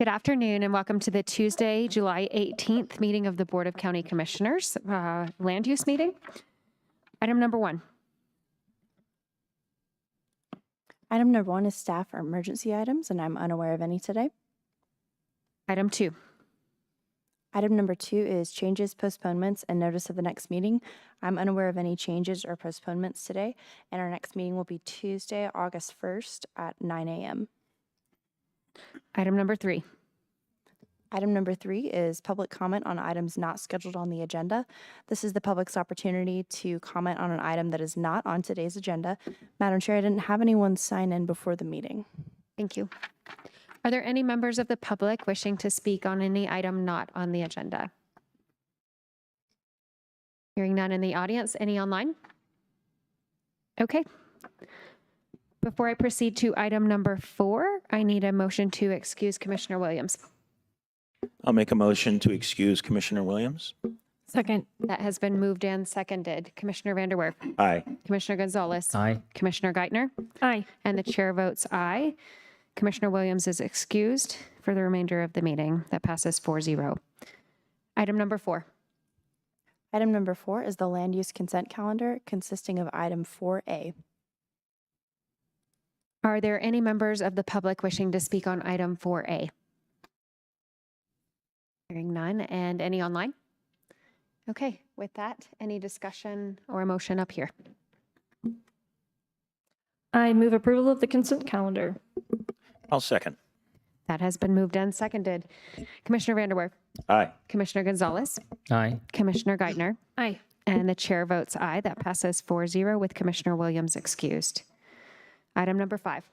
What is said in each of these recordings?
Good afternoon and welcome to the Tuesday, July 18th meeting of the Board of County Commissioners, land use meeting. Item number 1. Item number 1 is staff or emergency items, and I'm unaware of any today. Item 2. Item number 2 is changes, postponements, and notice of the next meeting. I'm unaware of any changes or postponements today, and our next meeting will be Tuesday, August 1st at 9 a.m. Item number 3. Item number 3 is public comment on items not scheduled on the agenda. This is the public's opportunity to comment on an item that is not on today's agenda. Madam Chair, I didn't have anyone sign in before the meeting. Thank you. Are there any members of the public wishing to speak on any item not on the agenda? Hearing none in the audience, any online? Okay. Before I proceed to item number 4, I need a motion to excuse Commissioner Williams. I'll make a motion to excuse Commissioner Williams. Second. That has been moved and seconded. Commissioner Vanderwerf. Aye. Commissioner Gonzalez. Aye. Commissioner Geithner. Aye. And the chair votes aye. Commissioner Williams is excused for the remainder of the meeting. That passes 4-0. Item number 4. Item number 4 is the land use consent calendar consisting of item 4A. Are there any members of the public wishing to speak on item 4A? Hearing none. And any online? Okay, with that, any discussion or motion up here? I move approval of the consent calendar. I'll second. That has been moved and seconded. Commissioner Vanderwerf. Aye. Commissioner Gonzalez. Aye. Commissioner Geithner. Aye. And the chair votes aye. That passes 4-0 with Commissioner Williams excused. Item number 5.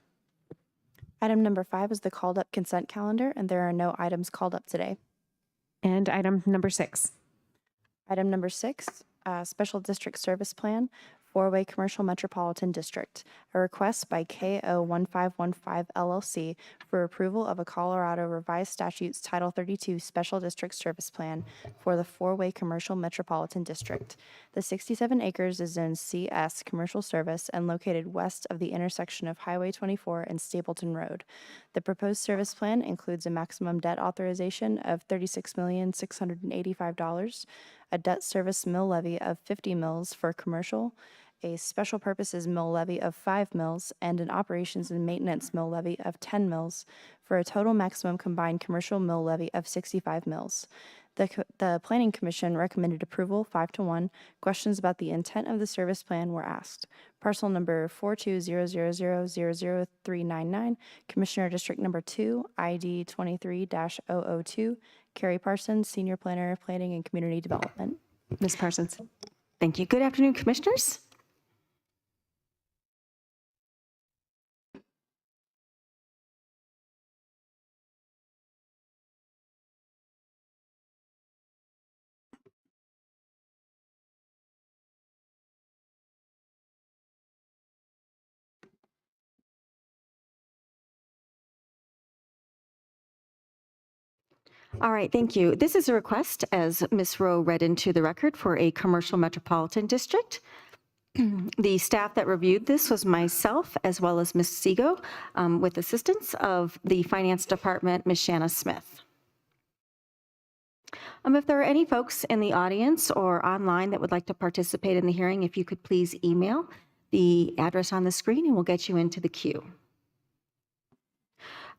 Item number 5 is the called up consent calendar, and there are no items called up today. And item number 6. Item number 6, Special District Service Plan, 4-Way Commercial Metropolitan District. A request by KO1515 LLC for approval of a Colorado Revised Statutes Title 32 Special District Service Plan for the 4-Way Commercial Metropolitan District. The 67 acres is Zone CS Commercial Service and located west of the intersection of Highway 24 and Stapleton Road. The proposed service plan includes a maximum debt authorization of $36,685, a debt service mill levy of 50 mills for commercial, a special purposes mill levy of 5 mills, and an operations and maintenance mill levy of 10 mills, for a total maximum combined commercial mill levy of 65 mills. The Planning Commission recommended approval 5-1. Questions about the intent of the service plan were asked. Parcel number 42000000399, Commissioner District Number 2, ID 23-002, Carrie Parsons, Senior Planner, Planning and Community Development. Ms. Parsons. Thank you. Good afternoon, Commissioners. All right, thank you. This is a request, as Ms. Rowe read into the record, for a commercial metropolitan district. The staff that reviewed this was myself, as well as Ms. Sego, with assistance of the Finance Department, Ms. Shanna Smith. If there are any folks in the audience or online that would like to participate in the hearing, if you could please email the address on the screen and we'll get you into the queue.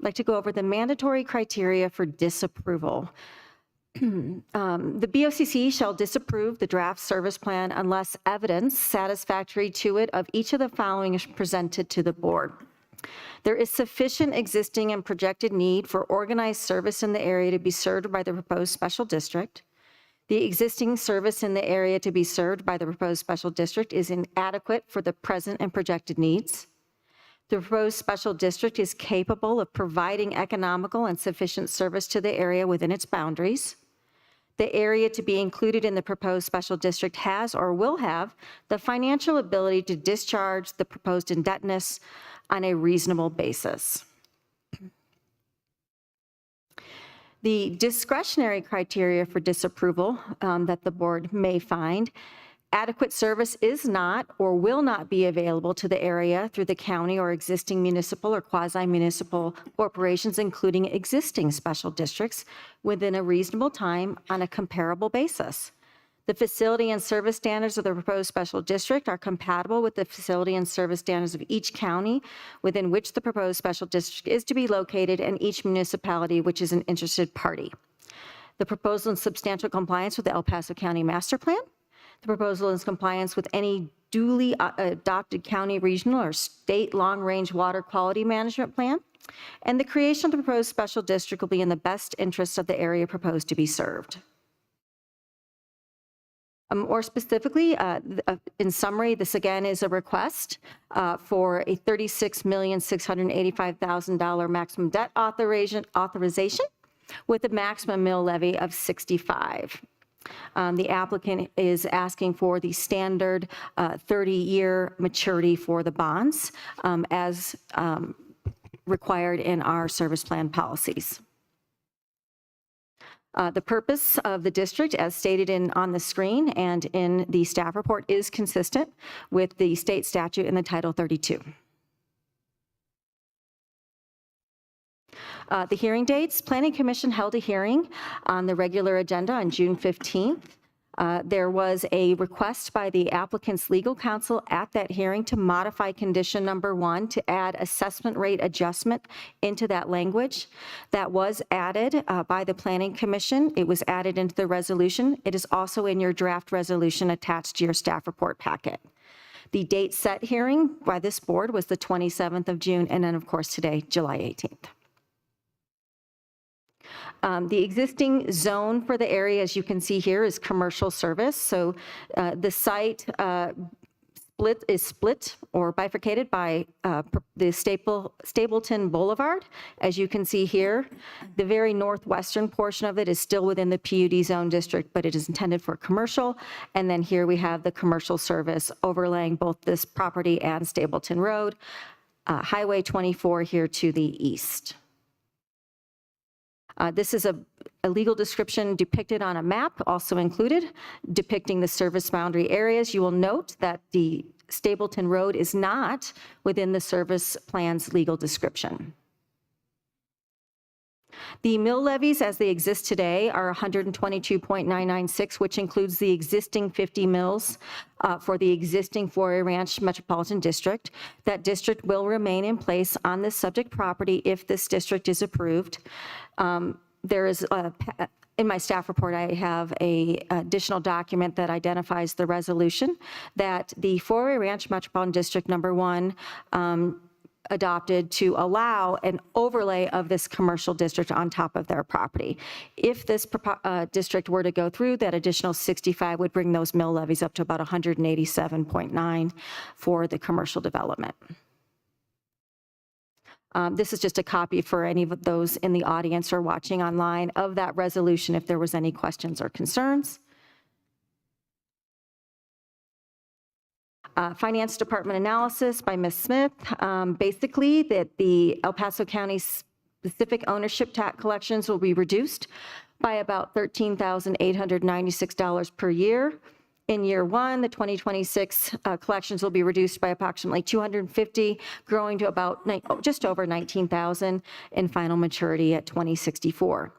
I'd like to go over the mandatory criteria for disapproval. The BOCC shall disapprove the draft service plan unless evidence satisfactory to it of each of the following is presented to the board. There is sufficient existing and projected need for organized service in the area to be served by the proposed special district. The existing service in the area to be served by the proposed special district is inadequate for the present and projected needs. The proposed special district is capable of providing economical and sufficient service to the area within its boundaries. The area to be included in the proposed special district has or will have the financial ability to discharge the proposed indebtedness on a reasonable basis. The discretionary criteria for disapproval that the board may find Adequate service is not or will not be available to the area through the county or existing municipal or quasi-municipal corporations, including existing special districts, within a reasonable time on a comparable basis. The facility and service standards of the proposed special district are compatible with the facility and service standards of each county within which the proposed special district is to be located and each municipality which is an interested party. The proposal in substantial compliance with the El Paso County Master Plan. The proposal is compliance with any duly adopted county, regional, or state long-range water quality management plan. And the creation of the proposed special district will be in the best interest of the area proposed to be served. More specifically, in summary, this again is a request for a $36,685,000 maximum debt authorization with a maximum mill levy of 65. The applicant is asking for the standard 30-year maturity for the bonds as required in our service plan policies. The purpose of the district, as stated on the screen and in the staff report, is consistent with the state statute in the Title 32. The hearing dates, Planning Commission held a hearing on the regular agenda on June 15th. There was a request by the applicant's legal counsel at that hearing to modify condition number 1 to add assessment rate adjustment into that language. That was added by the Planning Commission. It was added into the resolution. It is also in your draft resolution attached to your staff report packet. The date set hearing by this board was the 27th of June, and then of course today, July 18th. The existing zone for the area, as you can see here, is commercial service. So the site is split or bifurcated by the Stapleton Boulevard. As you can see here, the very northwestern portion of it is still within the PUD zone district, but it is intended for commercial. And then here we have the commercial service overlaying both this property and Stapleton Road, Highway 24 here to the east. This is a legal description depicted on a map, also included, depicting the service boundary areas. You will note that the Stapleton Road is not within the service plan's legal description. The mill levies as they exist today are 122.996, which includes the existing 50 mills for the existing Foray Ranch Metropolitan District. That district will remain in place on this subject property if this district is approved. There is in my staff report, I have an additional document that identifies the resolution that the Foray Ranch Metropolitan District number 1 adopted to allow an overlay of this commercial district on top of their property. If this district were to go through, that additional 65 would bring those mill levies up to about 187.9 for the commercial development. This is just a copy for any of those in the audience or watching online of that resolution if there was any questions or concerns. Finance Department analysis by Ms. Smith. Basically, that the El Paso County specific ownership tax collections will be reduced by about $13,896 per year. In year 1, the 2026 collections will be reduced by approximately $250, growing to about just over $19,000 in final maturity at 2064.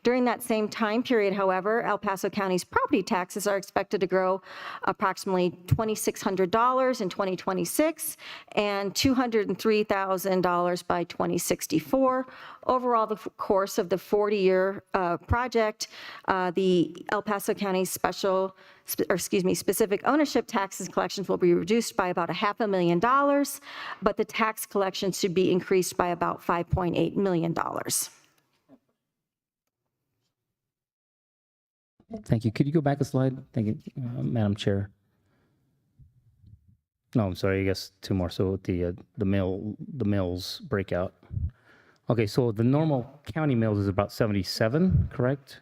During that same time period, however, El Paso County's property taxes are expected to grow approximately $2,600 in 2026 and $203,000 by 2064. Overall, the course of the 40-year project, the El Paso County specific ownership taxes collections will be reduced by about $500,000, but the tax collections should be increased by about $5.8 million. Thank you. Could you go back a slide? Thank you, Madam Chair. No, I'm sorry. I guess 2 more. So the mills breakout. Okay, so the normal county mills is about 77, correct?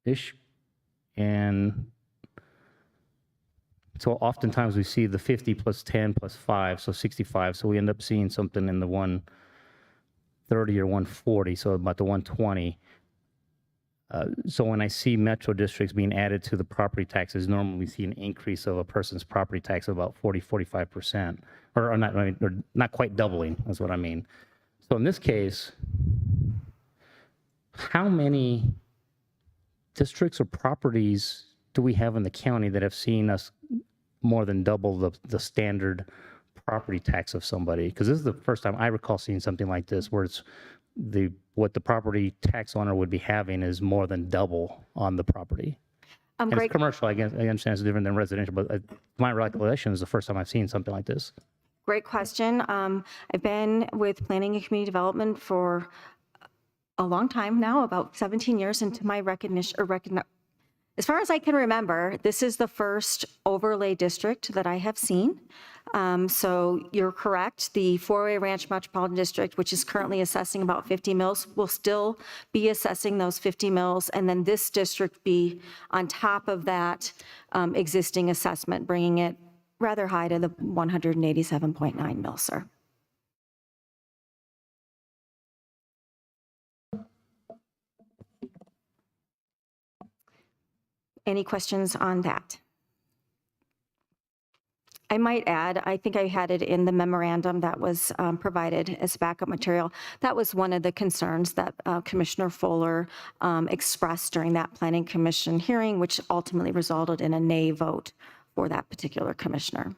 Ish. And so oftentimes we see the 50 plus 10 plus 5, so 65. So we end up seeing something in the 130 or 140, so about the 120. So when I see metro districts being added to the property taxes, normally we see an increase of a person's property tax of about 45%, or not, or not quite doubling, is what I mean. So in this case, how many districts or properties do we have in the county that have seen us more than double the standard property tax of somebody? Because this is the first time I recall seeing something like this, where it's what the property tax owner would be having is more than double on the property. And Great. it's commercial, I guess, I understand it's different than residential, but my recollection is the first time I've seen something like this. Great question. I've been with planning and community development for a long time now, about 17 years, into my as far as I can remember, this is the first overlay district that I have seen. So you're correct. The Four-Way Ranch Metropolitan District, which is currently assessing about 50 mills, will still be assessing those 50 mills. And then this district be on top of that existing assessment, bringing it rather high to the 187.9 mils, sir. Any questions on that? I might add, I think I had it in the memorandum that was provided as backup material. That was one of the concerns that Commissioner Fuller expressed during that Planning Commission hearing, which ultimately resulted in a nay vote for that particular commissioner.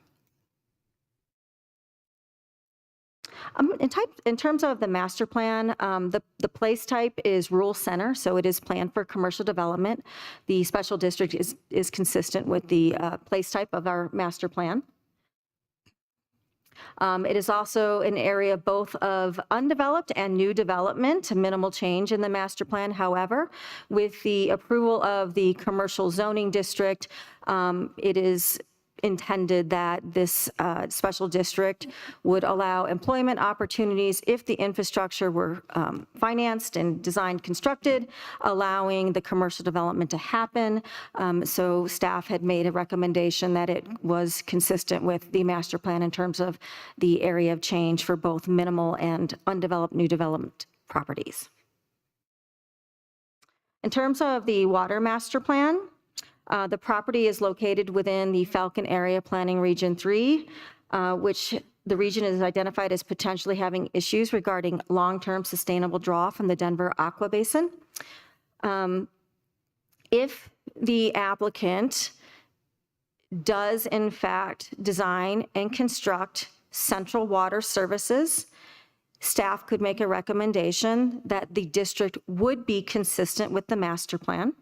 In terms of the master plan, the place type is rural center, so it is planned for commercial development. The special district is consistent with the place type of our master plan. It is also an area both of undeveloped and new development, minimal change in the master plan. However, with the approval of the commercial zoning district, it is intended that this special district would allow employment opportunities if the infrastructure were financed and designed, constructed, allowing the commercial development to happen. So staff had made a recommendation that it was consistent with the master plan in terms of the area of change for both minimal and undeveloped new development properties. In terms of the water master plan, the property is located within the Falcon Area Planning Region 3, which the region is identified as potentially having issues regarding long-term sustainable draw from the Denver Aqua Basin. If the applicant does in fact design and construct central water services, staff could make a recommendation that the district would be consistent with the master plan.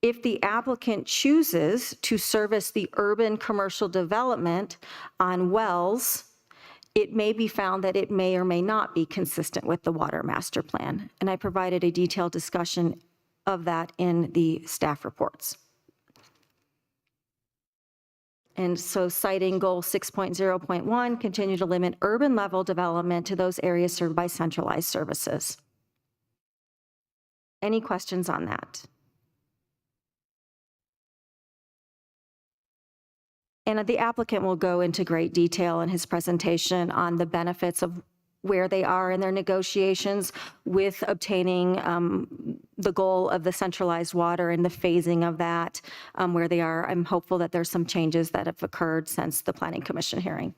If the applicant chooses to service the urban commercial development on wells, it may be found that it may or may not be consistent with the water master plan. And I provided a detailed discussion of that in the staff reports. And so citing goal 6.0.1, continue to limit urban level development to those areas served by centralized services. Any questions on that? And the applicant will go into great detail in his presentation on the benefits of where they are in their negotiations with obtaining the goal of the centralized water and the phasing of that, where they are. I'm hopeful that there's some changes that have occurred since the Planning Commission hearing.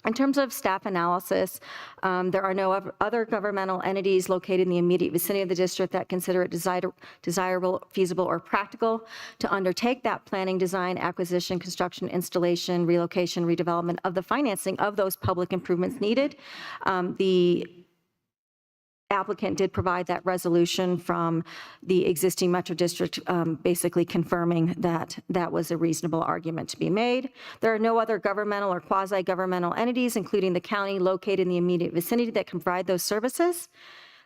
In terms of staff analysis, there are no other governmental entities located in the immediate vicinity of the district that consider it desirable, feasible, or practical to undertake that planning, design, acquisition, construction, installation, relocation, redevelopment of the financing of those public improvements needed. The applicant did provide that resolution from the existing Metro District, basically confirming that that was a reasonable argument to be made. There are no other governmental or quasi-governmental entities, including the county, located in the immediate vicinity that can provide those services.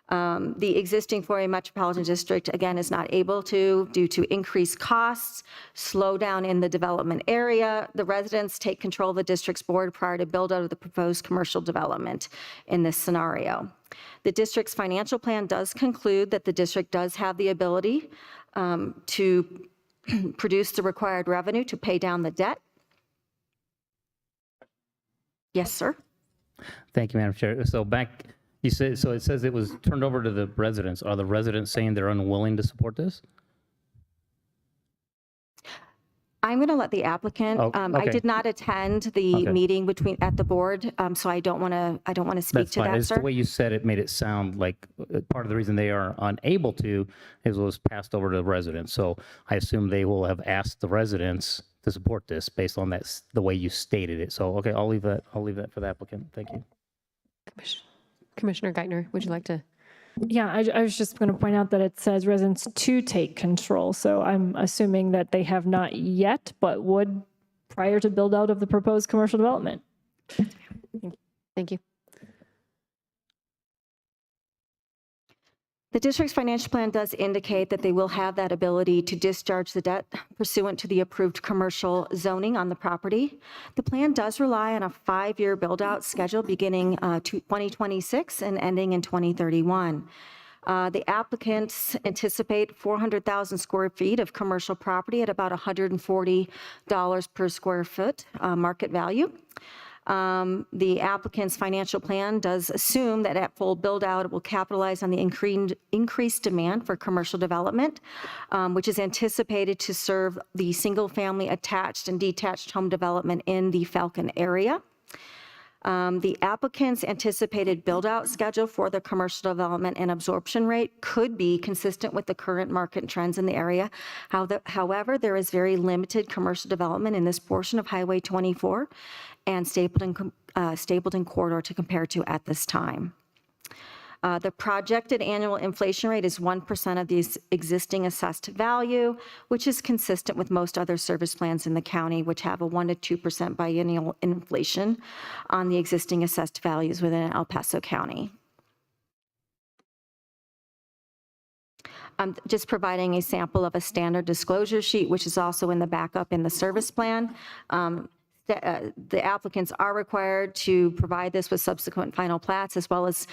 The existing Four-Way Metropolitan District, again, is not able to, due to increased costs, slow down in the development area. The residents take control of the district's board prior to build out of the proposed commercial development in this scenario. The district's financial plan does conclude that the district does have the ability to produce the required revenue to pay down the debt. Yes, sir. Thank you, Madam Chair. So back You said, so it says it was turned over to the residents. Are the residents saying they're unwilling to support this? I'm going to let the applicant, Oh, I okay. did not attend the Okay. meeting at the board, so I don't want to speak That's to fine. that, It's the sir. way you said it made it sound like part of the reason they are unable to is it was passed over to the residents. So I assume they will have asked the residents to support this based on that, the way you stated it. So, okay, I'll leave that for the applicant. Thank you. Commissioner Geithner, would you like to? Yeah, I was just going to point out that it says residents to take control. So I'm assuming that they have not yet, but would prior to build out of the proposed commercial development. Thank you. The district's financial plan does indicate that they will have that ability to discharge the debt pursuant to the approved commercial zoning on the property. The plan does rely on a 5-year build-out schedule beginning 2026 and ending in 2031. The applicants anticipate 400,000 square feet of commercial property at about $140 per square foot market value. The applicant's financial plan does assume that at full build-out, it will capitalize on the increased demand for commercial development, which is anticipated to serve the single-family attached and detached home development in the Falcon area. The applicant's anticipated build-out schedule for the commercial development and absorption rate could be consistent with the current market trends in the area. However, there is very limited commercial development in this portion of Highway 24 and Stapleton corridor to compare to at this time. The projected annual inflation rate is 1% of the existing assessed value, which is consistent with most other service plans in the county, which have a 1 to 2% biennial inflation on the existing assessed values within El Paso County. I'm just providing a sample of a standard disclosure sheet, which is also in the backup in the service plan. The applicants are required to provide this with subsequent final plats, as well as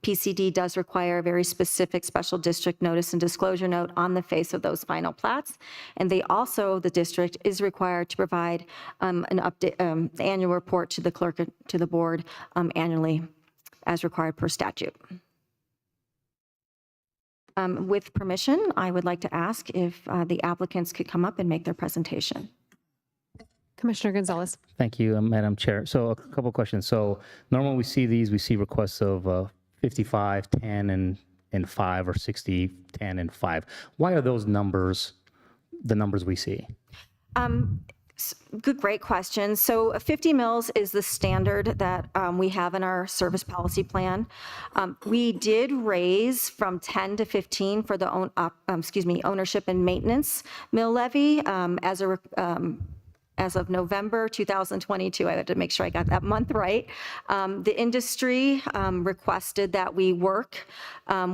PCD does require a very specific special district notice and disclosure note on the face of those final plats. And the district is required to provide an update, annual report to the clerk, to the board annually as required per statute. With permission, I would like to ask if the applicants could come up and make their presentation. Commissioner Gonzalez. Thank you, Madam Chair. So a couple questions. So normally we see requests of 55, 10, and 5, or 60, 10, and 5. Why are those numbers the numbers we see? Great question. So 50 mils is the standard that we have in our service policy plan. We did raise from 10 to 15 for the ownership and maintenance mill levy as of November 2022. I had to make sure I got that month right. The industry requested that we work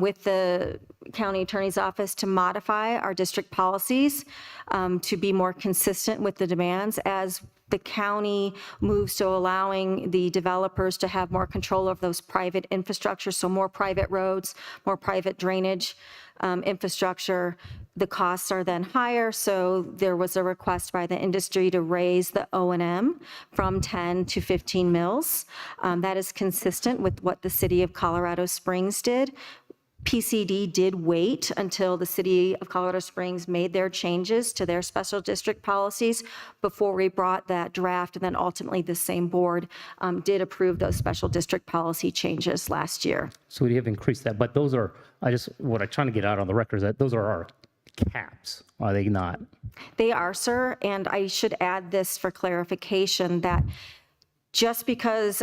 with the county attorney's office to modify our district policies to be more consistent with the demands as the county moves to allowing the developers to have more control of those private infrastructure, so more private roads, more private drainage infrastructure. The costs are then higher, so there was a request by the industry to raise the O&M from 10 to 15 mils. That is consistent with what the city of Colorado Springs did. PCD did wait until the city of Colorado Springs made their changes to their special district policies before we brought that draft, and then ultimately the same board did approve those special district policy changes last year. So we have increased that, but those are, what I'm trying to get out on the record is that those are our caps, are they not? They are, sir, and I should add this for clarification that just because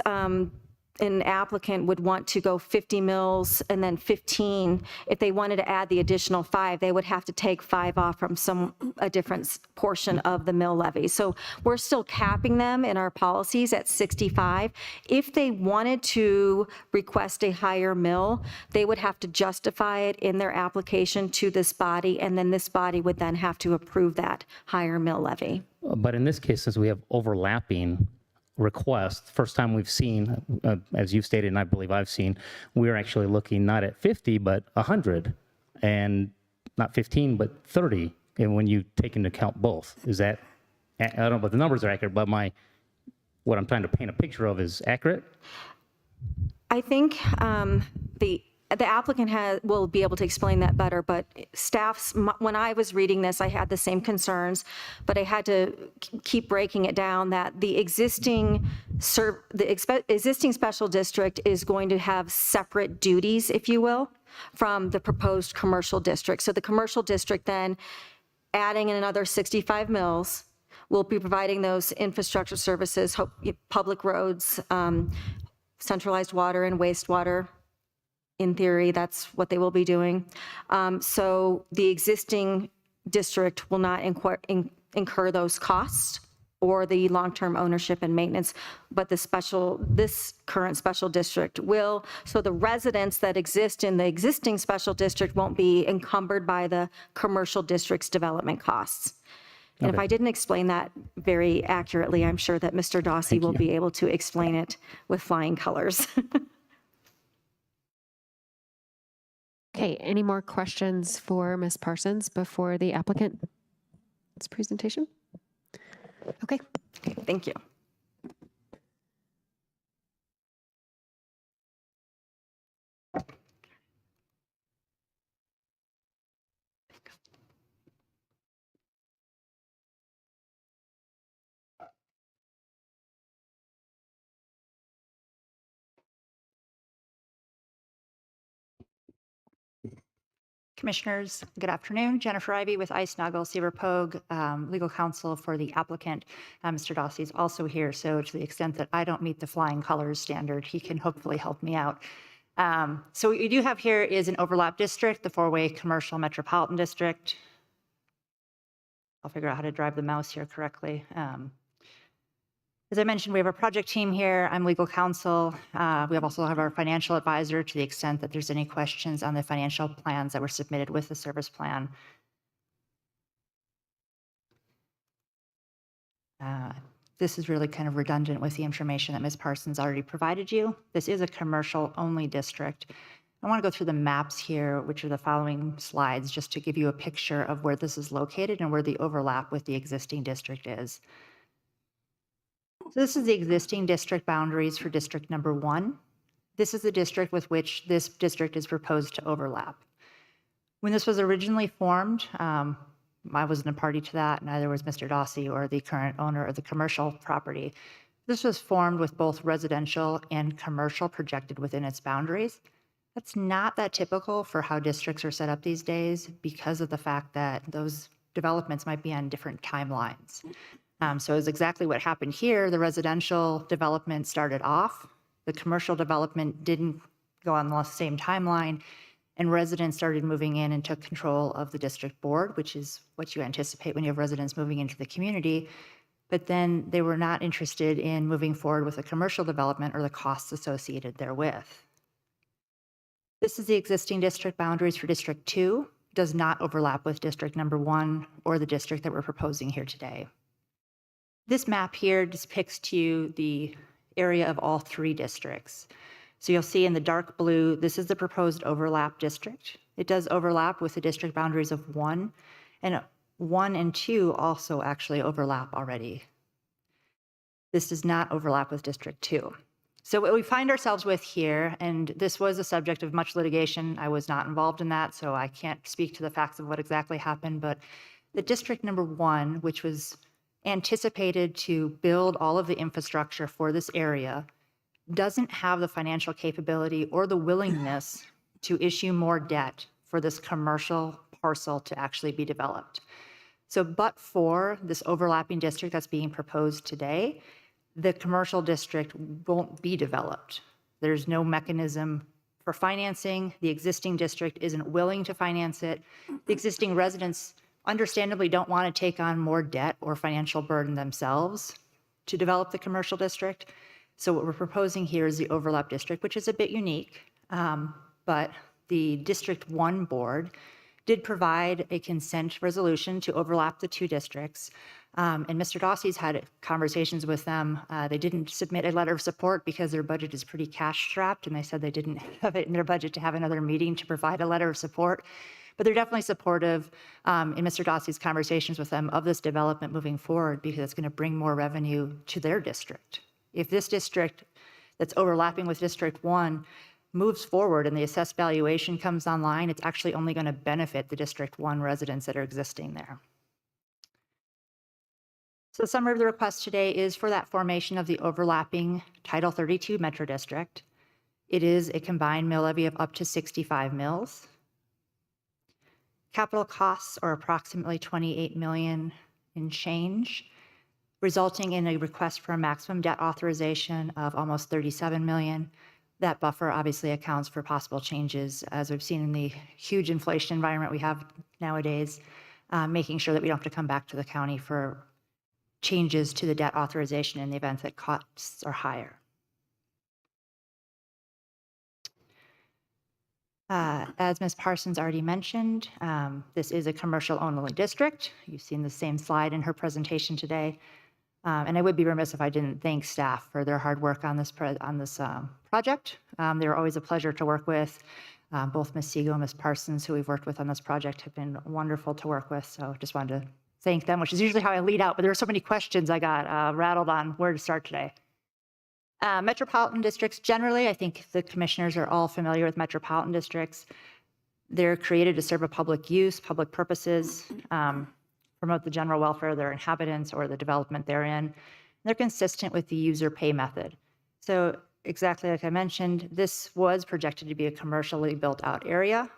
an applicant would want to go 50 mils and then 15, if they wanted to add the additional 5, they would have to take 5 off from a different portion of the mill levy. So we're still capping them in our policies at 65. If they wanted to request a higher mill, they would have to justify it in their application to this body, and then this body would then have to approve that higher mill levy. But in this case, since we have overlapping request, first time we've seen, as you've stated, and I believe I've seen, we're actually looking not at 50, but 100, and not 15, but 30. And when you take into account both, is that, I don't know if the numbers are accurate, but what I'm trying to paint a picture of is accurate? I think the applicant will be able to explain that better, but when I was reading this, I had the same concerns, but I had to keep breaking it down that the existing special district is going to have separate duties, if you will, from the proposed commercial district. So the commercial district then, adding in another 65 mills, will be providing those infrastructure services, public roads, centralized water and wastewater. In theory, that's what they will be doing. So the existing district will not incur those costs or the long-term ownership and maintenance, but this current special district will. So the residents that exist in the existing special district won't be encumbered by the commercial district's development costs. And if I didn't explain that very accurately, I'm sure that Mr. Dossi will be able to explain it with flying colors. Okay, any more questions for Ms. Parsons before the applicant's presentation? Okay. Thank you. Commissioners, good afternoon. Jennifer Ivey with Ice Noggle Seaver Pogue, legal counsel for the applicant. Mr. Dossi is also here, so to the extent that I don't meet the flying colors standard, he can hopefully help me out. So what you do have here is an overlap district, the four-way commercial metropolitan district. I'll figure out how to drive the mouse here correctly. As I mentioned, we have a project team here. I'm legal counsel. We also have our financial advisor to the extent that there's any questions on the financial plans that were submitted with the service plan. This is really kind of redundant with the information that Ms. Parsons already provided you. This is a commercial-only district. I want to go through the maps here, which are the following slides, just to give you a picture of where this is located and where the overlap with the existing district is. So this is the existing district boundaries for district number 1. This is the district with which this district is proposed to overlap. When this was originally formed, I wasn't a party to that, neither was Mr. Dossi or the current owner of the commercial property. This was formed with both residential and commercial projected within its boundaries. That's not that typical for how districts are set up these days because of the fact that those developments might be on different timelines. So it's exactly what happened here. The residential development started off. The commercial development didn't go on the same timeline, and residents started moving in and took control of the district board, which is what you anticipate when you have residents moving into the community. But then they were not interested in moving forward with a commercial development or the costs associated therewith. This is the existing district boundaries for District 2. It does not overlap with District number 1 or the district that we're proposing here today. This map here depicts to you the area of all 3 districts. So you'll see in the dark blue, this is the proposed overlap district. It does overlap with the district boundaries of 1, and 1 and 2 also actually overlap already. This does not overlap with District 2. So what we find ourselves with here, and this was a subject of much litigation, I was not involved in that, so I can't speak to the facts of what exactly happened, but the district number 1, which was anticipated to build all of the infrastructure for this area, doesn't have the financial capability or the willingness to issue more debt for this commercial parcel to actually be developed. So but for this overlapping district that's being proposed today, the commercial district won't be developed. There's no mechanism for financing. The existing district isn't willing to finance it. The existing residents understandably don't want to take on more debt or financial burden themselves to develop the commercial district. So what we're proposing here is the overlap district, which is a bit unique, but the District 1 board did provide a consent resolution to overlap the 2 districts. And Mr. Dossi's had conversations with them. They didn't submit a letter of support because their budget is pretty cash strapped, and they said they didn't have it in their budget to have another meeting to provide a letter of support. But they're definitely supportive in Mr. Dossi's conversations with them of this development moving forward because it's going to bring more revenue to their district. If this district, that's overlapping with District 1 moves forward and the assessed valuation comes online, it's actually only going to benefit the District 1 residents that are existing there. So the summary of the request today is for that formation of the overlapping Title 32 Metro District. It is a combined mill levy of up to 65 mills. Capital costs are approximately 28 million in change, resulting in a request for a maximum debt authorization of almost 37 million. That buffer obviously accounts for possible changes, as we've seen in the huge inflation environment we have nowadays, making sure that we don't have to come back to the county for changes to the debt authorization in the event that costs are higher. As Ms. Parsons already mentioned, this is a commercial-only district. You've seen the same slide in her presentation today. And I would be remiss if I didn't thank staff for their hard work on this project. They were always a pleasure to work with. Both Ms. Siegel and Ms. Parsons, who we've worked with on this project, have been wonderful to work with. So just wanted to thank them, which is usually how I lead out. But there were so many questions I got rattled on where to start today. Metropolitan districts, generally, I think the commissioners are all familiar with metropolitan districts. They're created to serve a public use, public purposes, promote the general welfare of their inhabitants or the development therein. They're consistent with the user pay method. So exactly like I mentioned, this was projected to be a commercially built out area.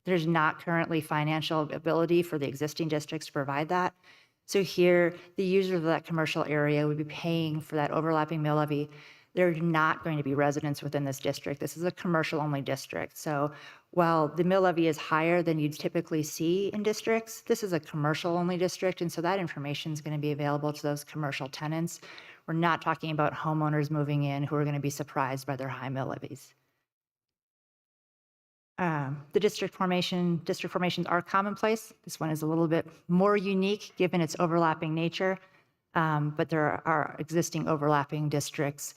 There's not currently financial ability for the existing districts to provide that. So here, the users of that commercial area would be paying for that overlapping mill levy. They're not going to be residents within this district. This is a commercial-only district. So while the mill levy is higher than you'd typically see in districts, this is a commercial-only district, and so that information is going to be available to those commercial tenants. We're not talking about homeowners moving in who are going to be surprised by their high mill levies. The district formations are commonplace. This one is a little bit more unique given its overlapping nature, but there are existing overlapping districts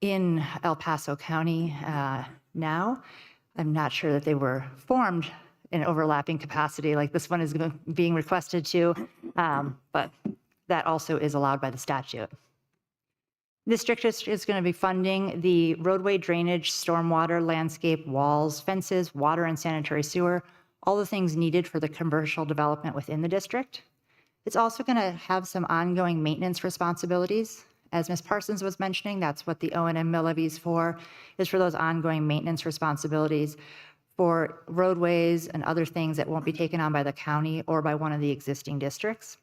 in El Paso County now. I'm not sure that they were formed in overlapping capacity like this one is being requested to, but that also is allowed by the statute. This district is going to be funding the roadway drainage, stormwater, landscape, walls, fences, water and sanitary sewer, all the things needed for the commercial development within the district. It's also going to have some ongoing maintenance responsibilities. As Ms. Parsons was mentioning, that's what the O&M mill levy is for those ongoing maintenance responsibilities for roadways and other things that won't be taken on by the county or by one of the existing districts.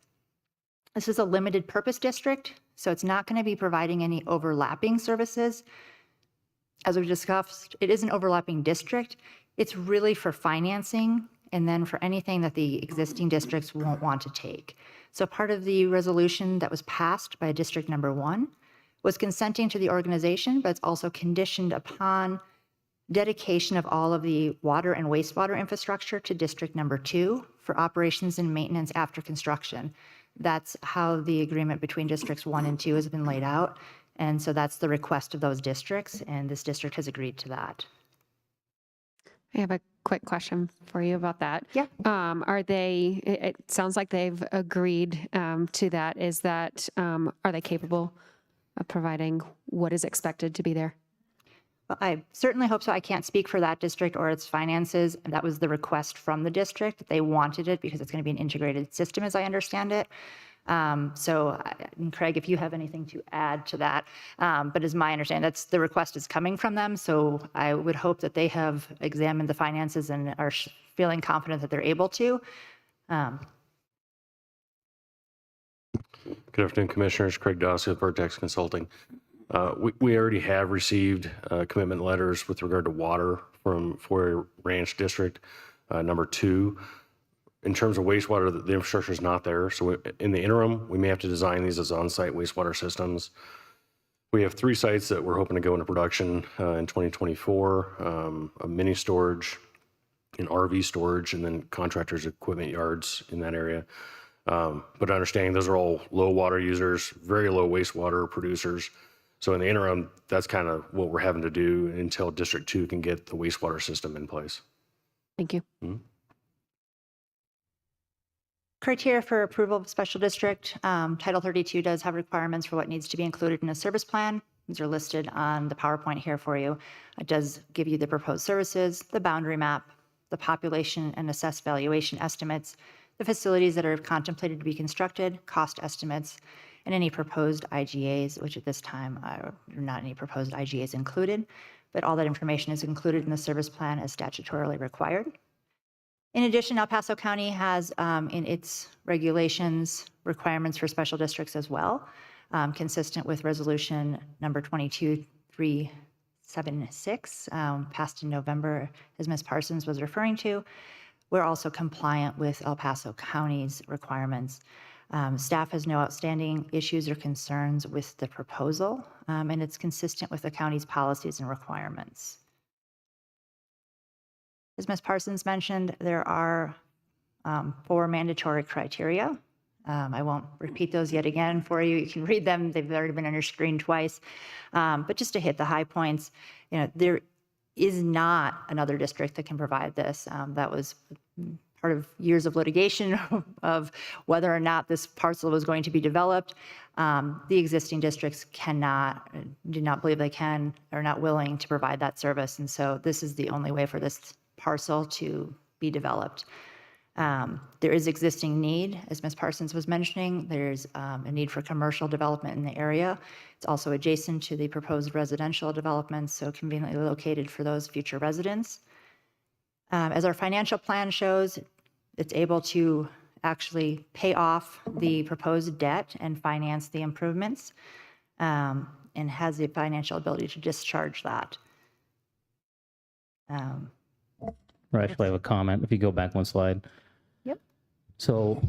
This is a limited purpose district, so it's not going to be providing any overlapping services. As we've discussed, it is an overlapping district. It's really for financing and then for anything that the existing districts won't want to take. So part of the resolution that was passed by district number 1 was consenting to the organization, but it's also conditioned upon dedication of all of the water and wastewater infrastructure to district number 2 for operations and maintenance after construction. That's how the agreement between districts 1 and 2 has been laid out. And so that's the request of those districts, and this district has agreed to that. I have a quick question for you about that. Yeah. It sounds like they've agreed to that. Is that, are they capable of providing what is expected to be there? Well, I certainly hope so. I can't speak for that district or its finances. That was the request from the district. They wanted it because it's going to be an integrated system, as I understand it. So, Craig, if you have anything to add to that, but as my understanding, that's the request is coming from them. So I would hope that they have examined the finances and are feeling confident that they're able to. Good afternoon, Commissioners. Craig Dawsey with Vertex Consulting. We already have received commitment letters with regard to water from Foyer Ranch District number 2. In terms of wastewater, the infrastructure is not there. So in the interim, we may have to design these as on-site wastewater systems. We have 3 sites that we're hoping to go into production in 2024, a mini storage, an RV storage, and then contractors' equipment yards in that area. But understanding those are all low water users, very low wastewater producers. So in the interim, that's kind of what we're having to do until District 2 can get the wastewater system in place. Thank you. Mm-hmm. Criteria for approval of special district. Title 32 does have requirements for what needs to be included in a service plan. These are listed on the PowerPoint here for you. It does give you the proposed services, the boundary map, the population and assessed valuation estimates, the facilities that are contemplated to be constructed, cost estimates, and any proposed IGAs, which at this time are not any proposed IGAs included, but all that information is included in the service plan as statutorily required. In addition, El Paso County has in its regulations requirements for special districts as well, consistent with resolution number 22376, passed in November, as Ms. Parsons was referring to. We're also compliant with El Paso County's requirements. Staff has no outstanding issues or concerns with the proposal, and it's consistent with the county's policies and requirements. As Ms. Parsons mentioned, there are 4 mandatory criteria. I won't repeat those yet again for you. You can read them. They've already been on your screen twice. But just to hit the high points, there is not another district that can provide this. That was part of years of litigation of whether or not this parcel was going to be developed. The existing districts do not believe they can, are not willing to provide that service. And so this is the only way for this parcel to be developed. There is existing need, as Ms. Parsons was mentioning. There's a need for commercial development in the area. It's also adjacent to the proposed residential developments, so conveniently located for those future residents. As our financial plan shows, it's able to actually pay off the proposed debt and finance the improvements, and has the financial ability to discharge that. Right, actually, I have a comment. If you go back one slide. Yep. So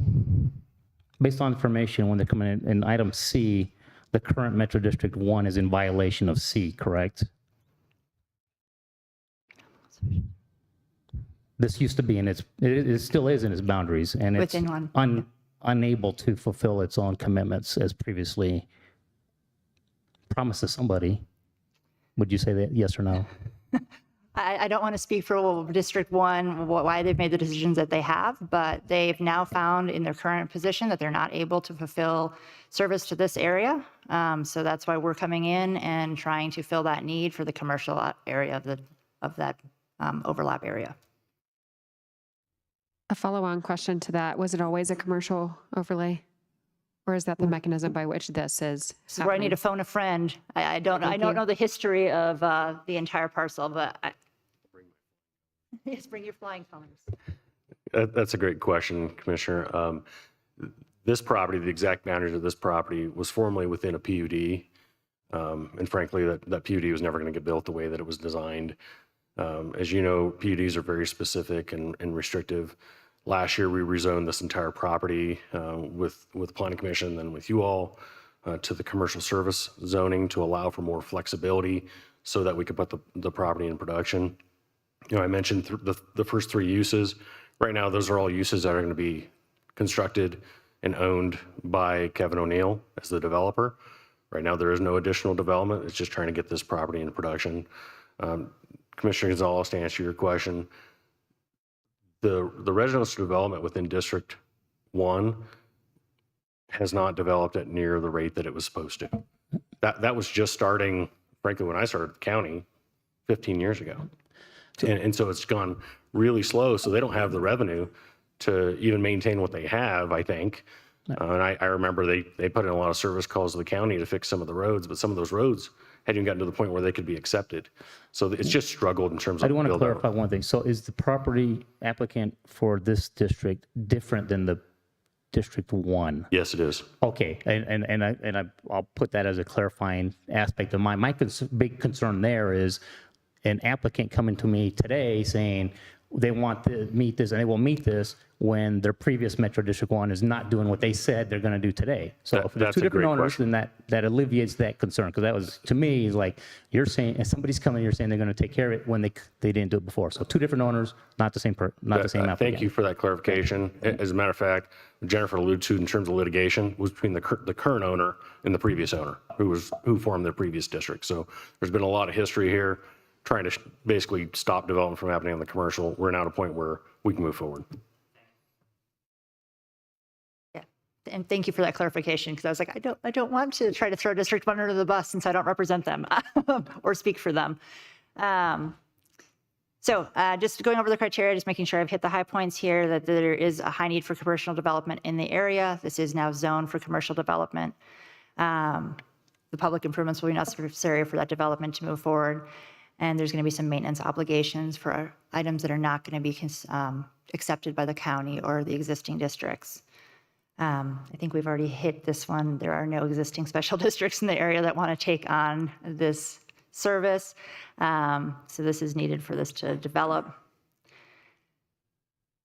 based on information, when they're coming in item C, the current Metro District 1 is in violation of C, correct? This used to be in it still is in its boundaries, and it's Within one. unable to fulfill its own commitments as previously promised to somebody. Would you say that, yes or no? I don't want to speak for District 1, why they've made the decisions that they have, but they've now found in their current position that they're not able to fulfill service to this area. So that's why we're coming in and trying to fill that need for the commercial area of that overlap area. A follow-on question to that, was it always a commercial overlay? Or is that the mechanism by which this is This is where I need to happening? phone a friend. I don't know the history of the entire parcel, but yes, bring your flying colors. That's a great question, Commissioner. This property, the exact boundaries of this property was formerly within a PUD. And frankly, that PUD was never going to get built the way that it was designed. As you know, PUDs are very specific and restrictive. Last year, we rezoned this entire property with Planning Commission, then with you all, to the commercial service zoning to allow for more flexibility so that we could put the property in production. I mentioned the first 3 uses. Right now, those are all uses that are going to be constructed and owned by Kevin O'Neill as the developer. Right now, there is no additional development. It's just trying to get this property into production. Commissioner Gonzalez, to answer your question, the residential development within District 1 has not developed at near the rate that it was supposed to. That was just starting, frankly, when I started the county 15 years ago. And so it's gone really slow, so they don't have the revenue to even maintain what they have, I think. And I remember they put in a lot of service calls to the county to fix some of the roads, but some of those roads hadn't even gotten to the point where they could be accepted. So it's just struggled in terms of I do want to build out. clarify one thing. So is the property applicant for this district different than the District 1? Yes, it is. Okay, I'll put that as a clarifying aspect of mine. My big concern there is an applicant coming to me today saying they want to meet this, and they will meet this when their previous Metro District 1 is not doing what they said they're going to do today. So if there's That's two a different great owners, question. then that alleviates that concern, because that was, to me, like you're saying, and somebody's coming, you're saying they're going to take care of it when they didn't do it before. So 2 different owners, not the same applicant. Thank you for that clarification. As a matter of fact, Jennifer alluded to in terms of litigation was between the current owner and the previous owner who formed their previous district. So there's been a lot of history here trying to basically stop development from happening on the commercial. We're now at a point where we can move forward. and thank you for that clarification, because I was like, I don't want to try to throw District 1 under the bus since I don't represent them or speak for them. So just going over the criteria, just making sure I've hit the high points here, that there is a high need for commercial development in the area. This is now zoned for commercial development. The public improvements will be necessary for that development to move forward. And there's going to be some maintenance obligations for items that are not going to be accepted by the county or the existing districts. I think we've already hit this one. There are no existing special districts in the area that want to take on this service. So this is needed for this to develop.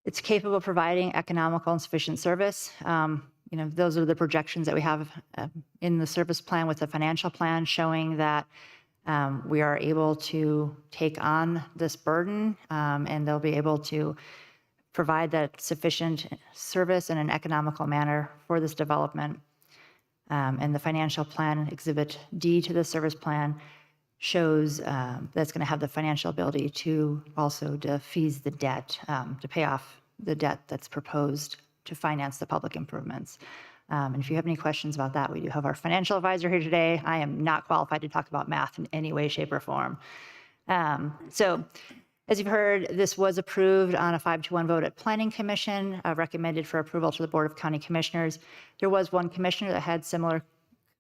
It's capable of providing economical and sufficient service. Those are the projections that we have in the service plan with the financial plan showing that we are able to take on this burden and they'll be able to provide that sufficient service in an economical manner for this development. And the financial plan, Exhibit D to the service plan, shows that's going to have the financial ability to also defease the debt, to pay off the debt that's proposed to finance the public improvements. And if you have any questions about that, we do have our financial advisor here today. I am not qualified to talk about math in any way, shape, or form. So as you've heard, this was approved on a 5-1 vote at Planning Commission, recommended for approval to the Board of County Commissioners. There was one commissioner that had similar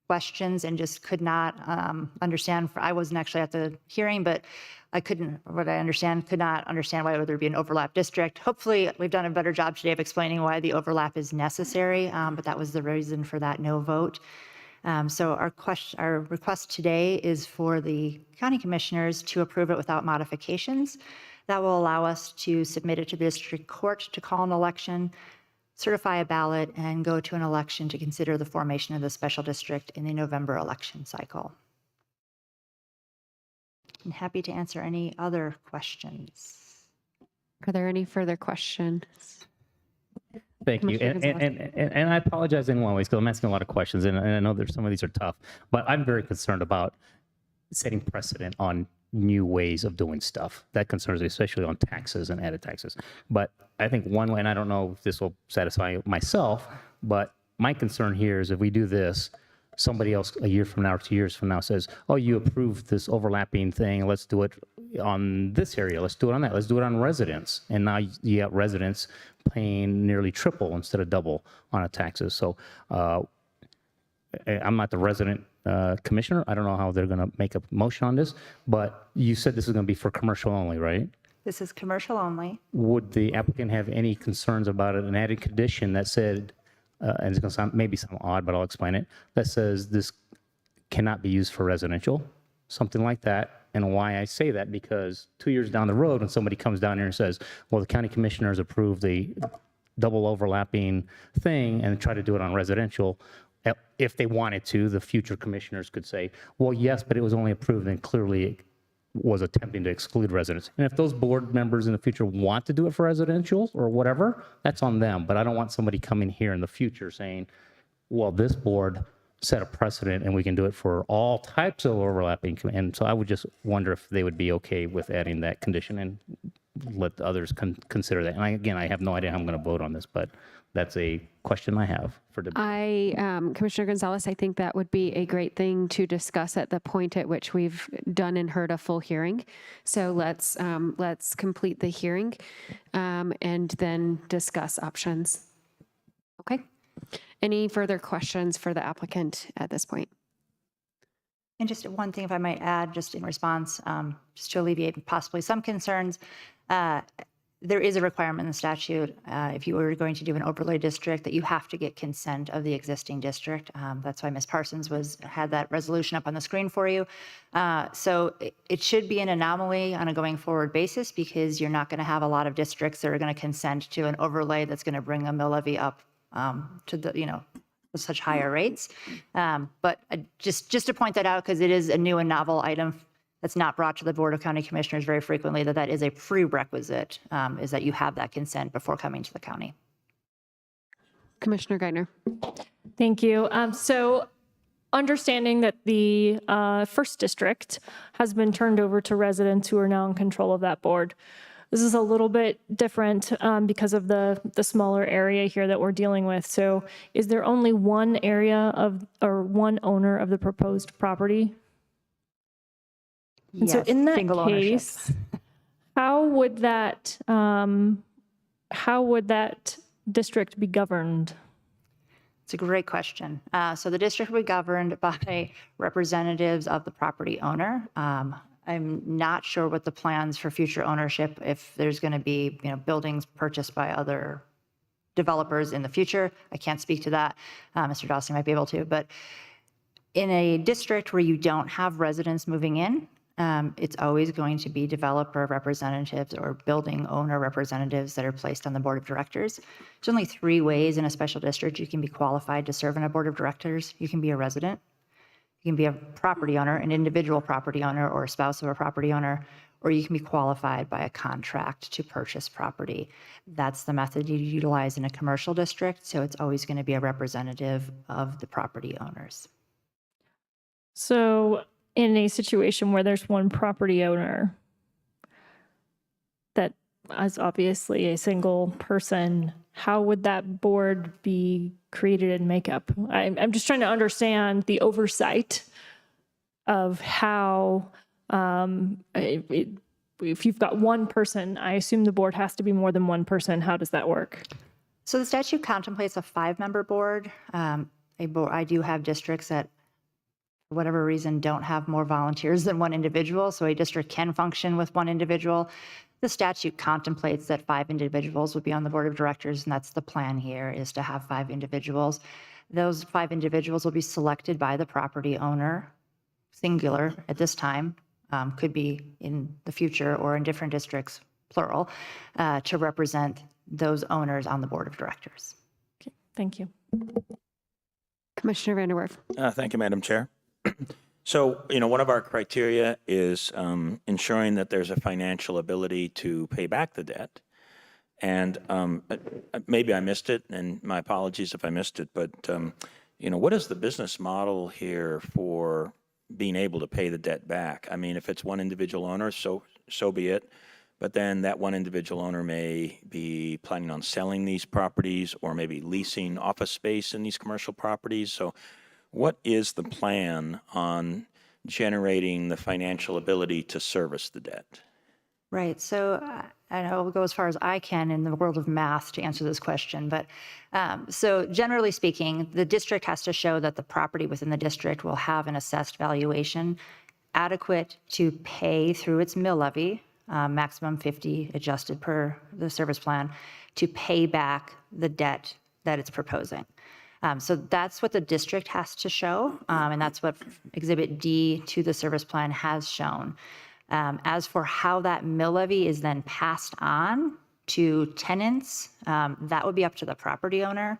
questions and just could not understand. I wasn't actually at the hearing, but could not understand why would there be an overlap district. Hopefully, we've done a better job today of explaining why the overlap is necessary, but that was the reason for that no vote. So our request today is for the county commissioners to approve it without modifications. That will allow us to submit it to the district court to call an election, certify a ballot, and go to an election to consider the formation of the special district in the November election cycle. I'm happy to answer any other questions. Are there any further questions? Thank you. Commissioner And I apologize in one way because I'm asking a lot of questions and I know there's some of these are tough, but I'm very concerned about setting precedent on new ways of doing stuff. That concerns me, especially on taxes and added taxes. But I think one way, and I don't know if this will satisfy myself, but my concern here is if we do this, somebody else a year from now or 2 years from now says, oh, you approved this overlapping thing, let's do it on this area, let's do it on that, let's do it on residents. And now you got residents paying nearly triple instead of double on a taxes. So I'm not the resident commissioner. I don't know how they're going to make a motion on this, but you said this is going to be for commercial only, right? This is commercial only. Would the applicant have any concerns about it? An added condition that said, and it's going to sound maybe sound odd, but I'll explain it, that says this cannot be used for residential, something like that. And why I say that, because 2 years down the road, when somebody comes down here and says, well, the county commissioners approved the double overlapping thing and try to do it on residential, if they wanted to, the future commissioners could say, well, yes, but it was only approved and clearly was attempting to exclude residents. And if those board members in the future want to do it for residential or whatever, that's on them. But I don't want somebody coming here in the future saying, well, this board set a precedent and we can do it for all types of overlapping. And so I would just wonder if they would be okay with adding that condition and let the others consider that. And again, I have no idea how I'm going to vote on this, but that's a question I have for debate. Commissioner Gonzalez, I think that would be a great thing to discuss at the point at which we've done and heard a full hearing. So let's complete the hearing and then discuss options. Okay. Any further questions for the applicant at this point? And just one thing, if I might add, just in response, just to alleviate possibly some concerns, there is a requirement in the statute, if you were going to do an overlay district, that you have to get consent of the existing district. That's why Ms. Parsons had that resolution up on the screen for you. So it should be an anomaly on a going forward basis, because you're not going to have a lot of districts that are going to consent to an overlay that's going to bring a mill levy up to the, such higher rates. But just to point that out, because it is a new and novel item that's not brought to the Board of County Commissioners very frequently, that is a prerequisite, is that you have that consent before coming to the county. Commissioner Geithner. Thank you. So understanding that the first district has been turned over to residents who are now in control of that board, This is a little bit different because of the smaller area here that we're dealing with. So is there only one area of, or one owner of the proposed property? And so Yes, in that single ownership. case, how would that district be governed? It's a great question. So the district will be governed by representatives of the property owner. I'm not sure what the plans for future ownership, if there's going to be, buildings purchased by other developers in the future. I can't speak to that. Mr. Dawson might be able to. But in a district where you don't have residents moving in, it's always going to be developer representatives or building owner representatives that are placed on the board of directors. There's only 3 ways in a special district you can be qualified to serve on a board of directors. You can be a resident, you can be a property owner, an individual property owner or a spouse of a property owner, or you can be qualified by a contract to purchase property. That's the method you utilize in a commercial district, so it's always going to be a representative of the property owners. So in a situation where there's one property owner that is obviously a single person, how would that board be created and make up? I'm just trying to understand the oversight of how, if you've got one person, I assume the board has to be more than one person. How does that work? So the statute contemplates a 5-member board. I do have districts that, for whatever reason, don't have more volunteers than one individual, so a district can function with one individual. The statute contemplates that 5 individuals would be on the board of directors, and that's the plan here, is to have 5 individuals. Those 5 individuals will be selected by the property owner, singular at this time, could be in the future or in different districts, plural, to represent those owners on the board of directors. Okay, thank you. Commissioner Vanderwerf. Thank you, Madam Chair. So, one of our criteria is ensuring that there's a financial ability to pay back the debt. And maybe I missed it, and my apologies if I missed it, but, what is the business model here for being able to pay the debt back? I mean, if it's one individual owner, so be it. But then that one individual owner may be planning on selling these properties or maybe leasing office space in these commercial properties. So what is the plan on generating the financial ability to service the debt? Right. So I will go as far as I can in the world of math to answer this question. But so generally speaking, the district has to show that the property within the district will have an assessed valuation adequate to pay through its mill levy, maximum 50 adjusted per the service plan, to pay back the debt that it's proposing. So that's what the district has to show, and that's what Exhibit D to the service plan has shown. As for how that mill levy is then passed on to tenants, that would be up to the property owner.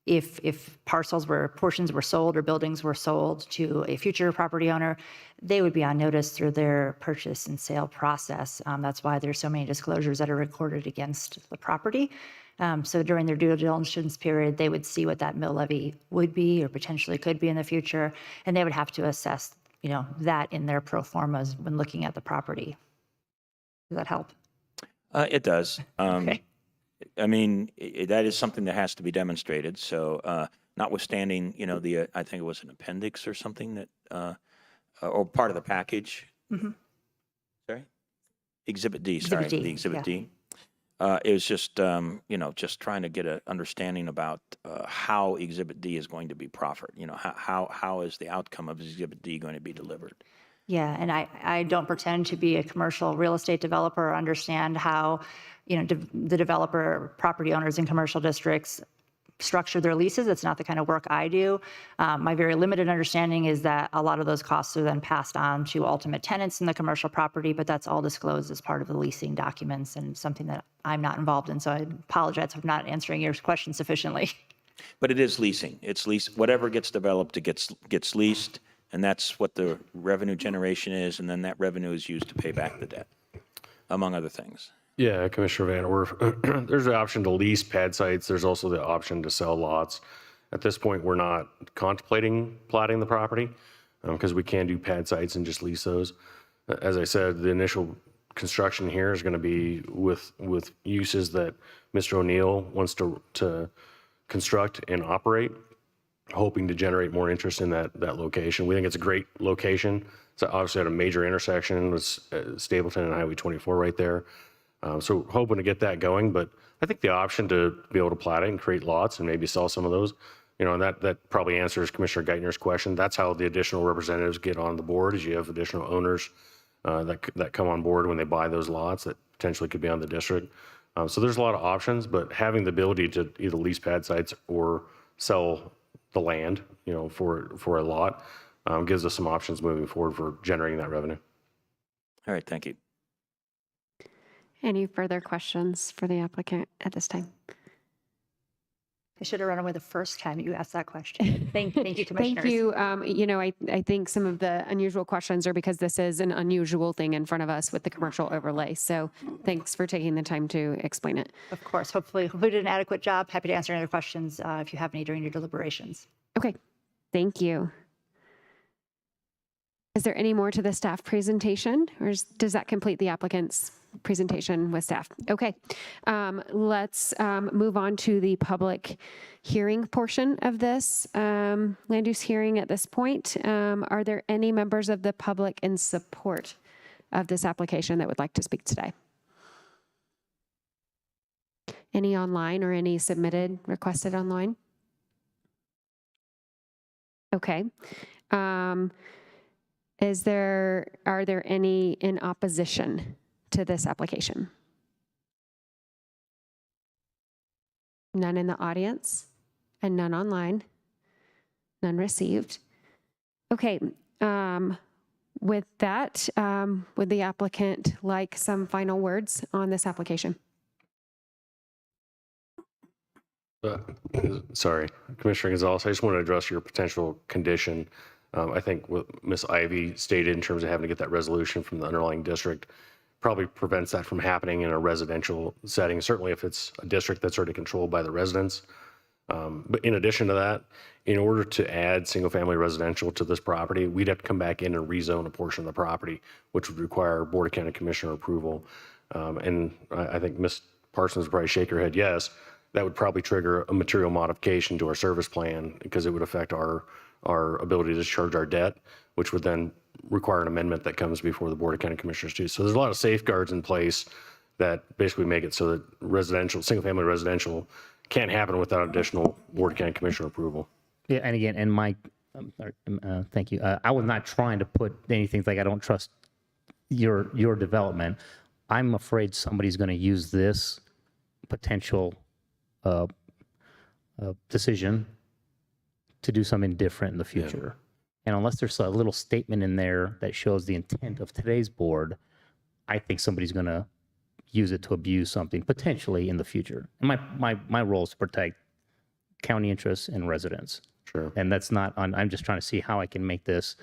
If portions were sold or buildings were sold to a future property owner, they would be on notice through their purchase and sale process. That's why there's so many disclosures that are recorded against the property. So during their due diligence period, they would see what that mill levy would be or potentially could be in the future, and they would have to assess, that in their pro formas when looking at the property. Does that help? It does. Okay. I mean, that is something that has to be demonstrated. So notwithstanding, I think it was an appendix or something that, or part of the package. Mm-hmm. Sorry? Exhibit D, Exhibit sorry, D, the Exhibit yeah. D. It was just, just trying to get an understanding about how Exhibit D is going to be proffered. How is the outcome of Exhibit D going to be delivered? Yeah, and I don't pretend to be a commercial real estate developer or understand how, the developer, property owners in commercial districts structure their leases. It's not the kind of work I do. My very limited understanding is that a lot of those costs are then passed on to ultimate tenants in the commercial property, but that's all disclosed as part of the leasing documents and something that I'm not involved in. So I apologize for not answering your question sufficiently. But it is leasing. It's lease. Whatever gets developed, it gets leased, and that's what the revenue generation is, and then that revenue is used to pay back the debt, among other things. Yeah, Commissioner Vanderwerf, there's the option to lease pad sites. There's also the option to sell lots. At this point, we're not contemplating platting the property because we can do pad sites and just lease those. As I said, the initial construction here is going to be with uses that Mr. O'Neill wants to construct and operate, hoping to generate more interest in that location. We think it's a great location. It's obviously at a major intersection with Stapleton and Highway 24 right there. So hoping to get that going, but I think the option to be able to plat it and create lots and maybe sell some of those, and that probably answers Commissioner Geithner's question. That's how the additional representatives get on the board, is you have additional owners that come on board when they buy those lots that potentially could be on the district. So there's a lot of options, but having the ability to either lease pad sites or sell the land, for a lot, gives us some options moving forward for generating that revenue. All right, thank you. Any further questions for the applicant at this time? I should have run away the first time you asked that question. Thank you, Commissioners. Thank you. I think some of the unusual questions are because this is an unusual thing in front of us with the commercial overlay. So thanks for taking the time to explain it. Of course, hopefully we did an adequate job. Happy to answer any other questions if you have any during your deliberations. Okay, thank you. Is there any more to the staff presentation, or does that complete the applicant's presentation with staff? Okay, let's move on to the public hearing portion of this land use hearing at this point. Are there any members of the public in support of this application that would like to speak today? Any online or any submitted, requested online? Okay. Are there any in opposition to this application? None in the audience and none online, none received. Okay, with that, would the applicant like some final words on this application? Sorry, Commissioner Gonzalez, I just want to address your potential condition. I think what Ms. Ivy stated in terms of having to get that resolution from the underlying district probably prevents that from happening in a residential setting, certainly if it's a district that's already controlled by the residents. But in addition to that, in order to add single-family residential to this property, we'd have to come back in and rezone a portion of the property, which would require Board of County Commissioner approval. And I think Ms. Parsons would probably shake her head yes. That would probably trigger a material modification to our service plan because it would affect our ability to discharge our debt, which would then require an amendment that comes before the Board of County Commissioners too. So there's a lot of safeguards in place that basically make it so that single-family residential can't happen without additional Board of County Commissioner approval. Yeah, and again, and Mike, thank you. I was not trying to put anything like I don't trust your development. I'm afraid somebody's going to use this potential decision to do something different in the future. And unless there's a little statement in there that shows the intent of today's board, I think somebody's going to use it to abuse something potentially in the future. And my role is to protect county interests and residents. Sure. And that's not on, I'm just trying to see how I can make this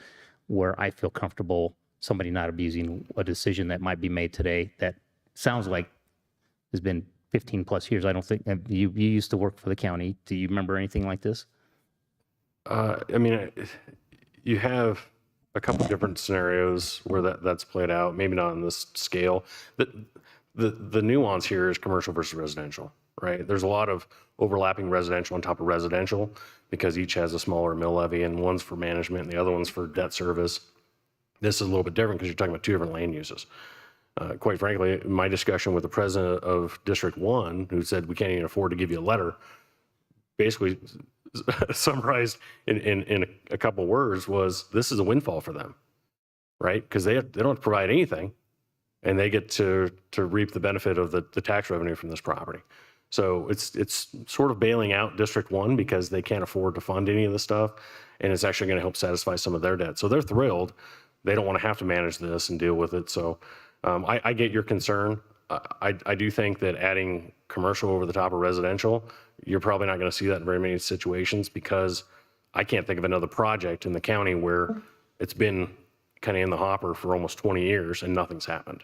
where I feel comfortable somebody not abusing a decision that might be made today that sounds like has been 15 plus years. I don't think, you used to work for the county. Do you remember anything like this? I mean, you have a couple different scenarios where that's played out, maybe not on this scale. The nuance here is commercial versus residential, right? There's a lot of overlapping residential on top of residential because each has a smaller mill levy and one's for management and the other one's for debt service. This is a little bit different because you're talking about two different land uses. Quite frankly, my discussion with the president of District 1, who said we can't even afford to give you a letter, basically summarized in a couple words was this is a windfall for them, right? Because they don't have to provide anything and they get to reap the benefit of the tax revenue from this property. So it's sort of bailing out District 1 because they can't afford to fund any of this stuff, and it's actually going to help satisfy some of their debt. So they're thrilled. They don't want to have to manage this and deal with it. So I get your concern. I do think that adding commercial over the top of residential, you're probably not going to see that in very many situations because I can't think of another project in the county where it's been kind of in the hopper for almost 20 years and nothing's happened.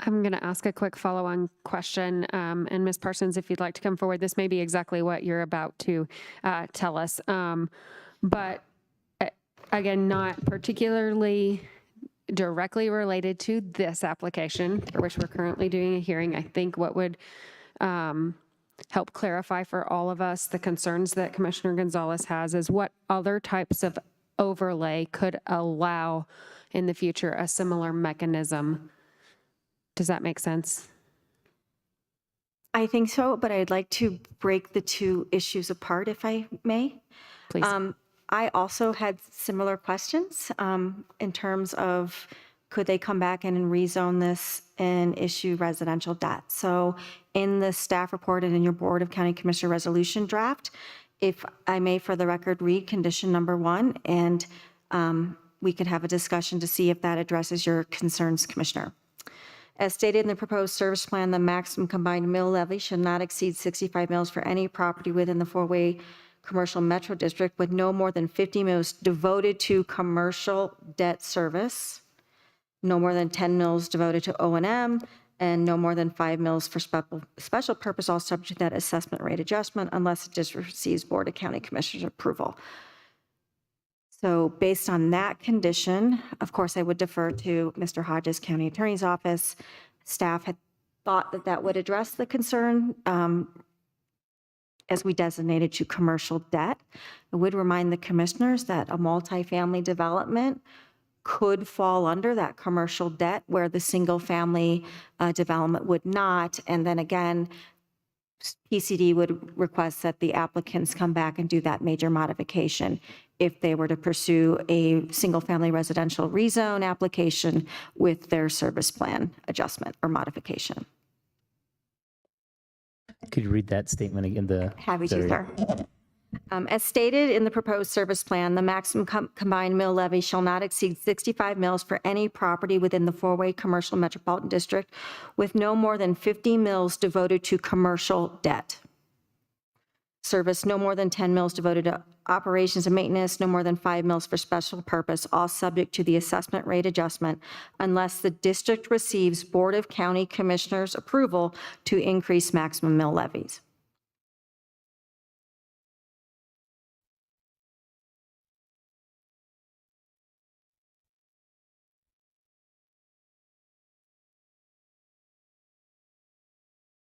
I'm going to ask a quick follow-on question. And Ms. Parsons, if you'd like to come forward, this may be exactly what you're about to tell us. But again, not particularly directly related to this application, for which we're currently doing a hearing. I think what would help clarify for all of us the concerns that Commissioner Gonzalez has is what other types of overlay could allow in the future a similar mechanism. Does that make sense? I think so, but I'd like to break the two issues apart, if I may. Please. I also had similar questions in terms of could they come back in and rezone this and issue residential debt? So in the staff report and in your Board of County Commissioner resolution draft, if I may for the record read condition number 1, and we could have a discussion to see if that addresses your concerns, Commissioner. As stated in the proposed service plan, the maximum combined mill levy should not exceed 65 mills for any property within the four-way commercial metro district with no more than 50 mills devoted to commercial debt service, no more than 10 mills devoted to O&M, and no more than 5 mills for special purpose, all subject to that assessment rate adjustment unless it just receives Board of County Commissioners approval. So based on that condition, of course, I would defer to Mr. Hodges, County Attorney's Office. Staff had thought that that would address the concern as we designated to commercial debt. I would remind the commissioners that a multifamily development could fall under that commercial debt where the single family development would not. And then again, PCD would request that the applicants come back and do that major modification if they were to pursue a single-family residential rezone application with their service plan adjustment or modification. Could you read that statement again? Happy to, sir. As stated in the proposed service plan, the maximum combined mill levy shall not exceed 65 mills for any property within the four-way commercial metropolitan district with no more than 50 mills devoted to commercial debt. Service, no more than 10 mills devoted to operations and maintenance, no more than 5 mills for special purpose, all subject to the assessment rate adjustment unless the district receives Board of County Commissioners approval to increase maximum mill levies.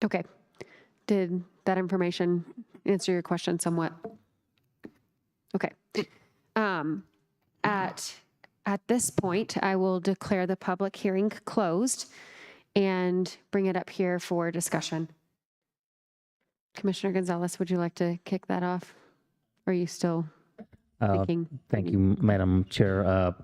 Okay. Did that information answer your question somewhat? Okay. At this point, I will declare the public hearing closed and bring it up here for discussion. Commissioner Gonzalez, would you like to kick that off? Or are you still thinking? Thank you, Madam Chair.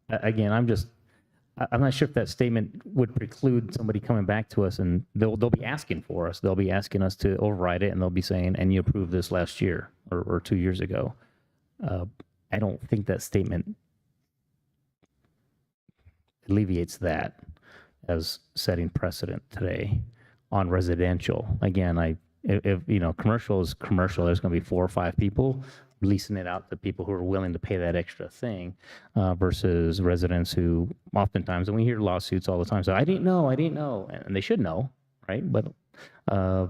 Again, I'm not sure if that statement would preclude somebody coming back to us and they'll be asking for us. They'll be asking us to override it and they'll be saying, and you approved this last year or 2 years ago. I don't think that statement alleviates that as setting precedent today on residential. Again, if commercial is commercial, there's going to be 4 or 5 people leasing it out to people who are willing to pay that extra thing versus residents who oftentimes, and we hear lawsuits all the time, so I didn't know, and they should know, right? But a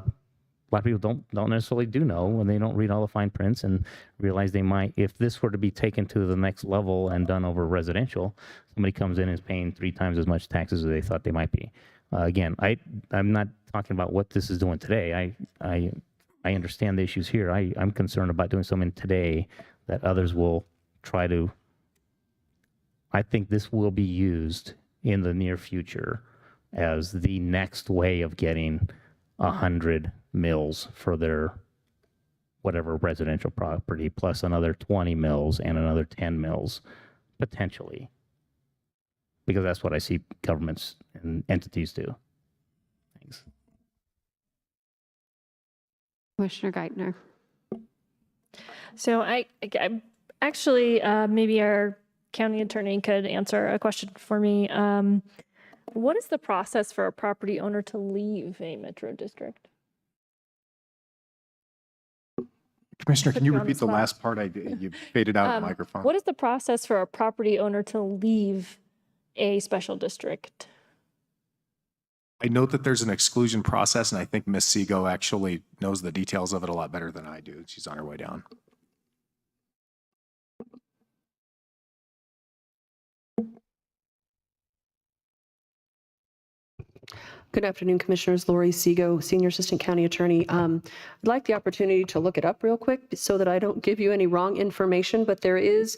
lot of people don't necessarily do know when they don't read all the fine prints and realize they might, if this were to be taken to the next level and done over residential, somebody comes in and is paying 3 times as much taxes as they thought they might be. Again, I'm not talking about what this is doing today. I understand the issues here. I'm concerned about doing something today that others will try to. I think this will be used in the near future as the next way of getting 100 mills for their whatever residential property, plus another 20 mills and another 10 mills, potentially. Because that's what I see governments and entities do. Thanks. Commissioner Geithner. So I actually, maybe our county attorney could answer a question for me. What is the process for a property owner to leave a metro district? Commissioner, Put can you you on the repeat the spot. last part? You faded out of the microphone. What is the process for a property owner to leave a special district? I note that there's an exclusion process, and I think Ms. Sego actually knows the details of it a lot better than I do. She's on her way down. Good afternoon, Commissioners. Lori Seago, Senior Assistant County Attorney. I'd like the opportunity to look it up real quick so that I don't give you any wrong information, but there is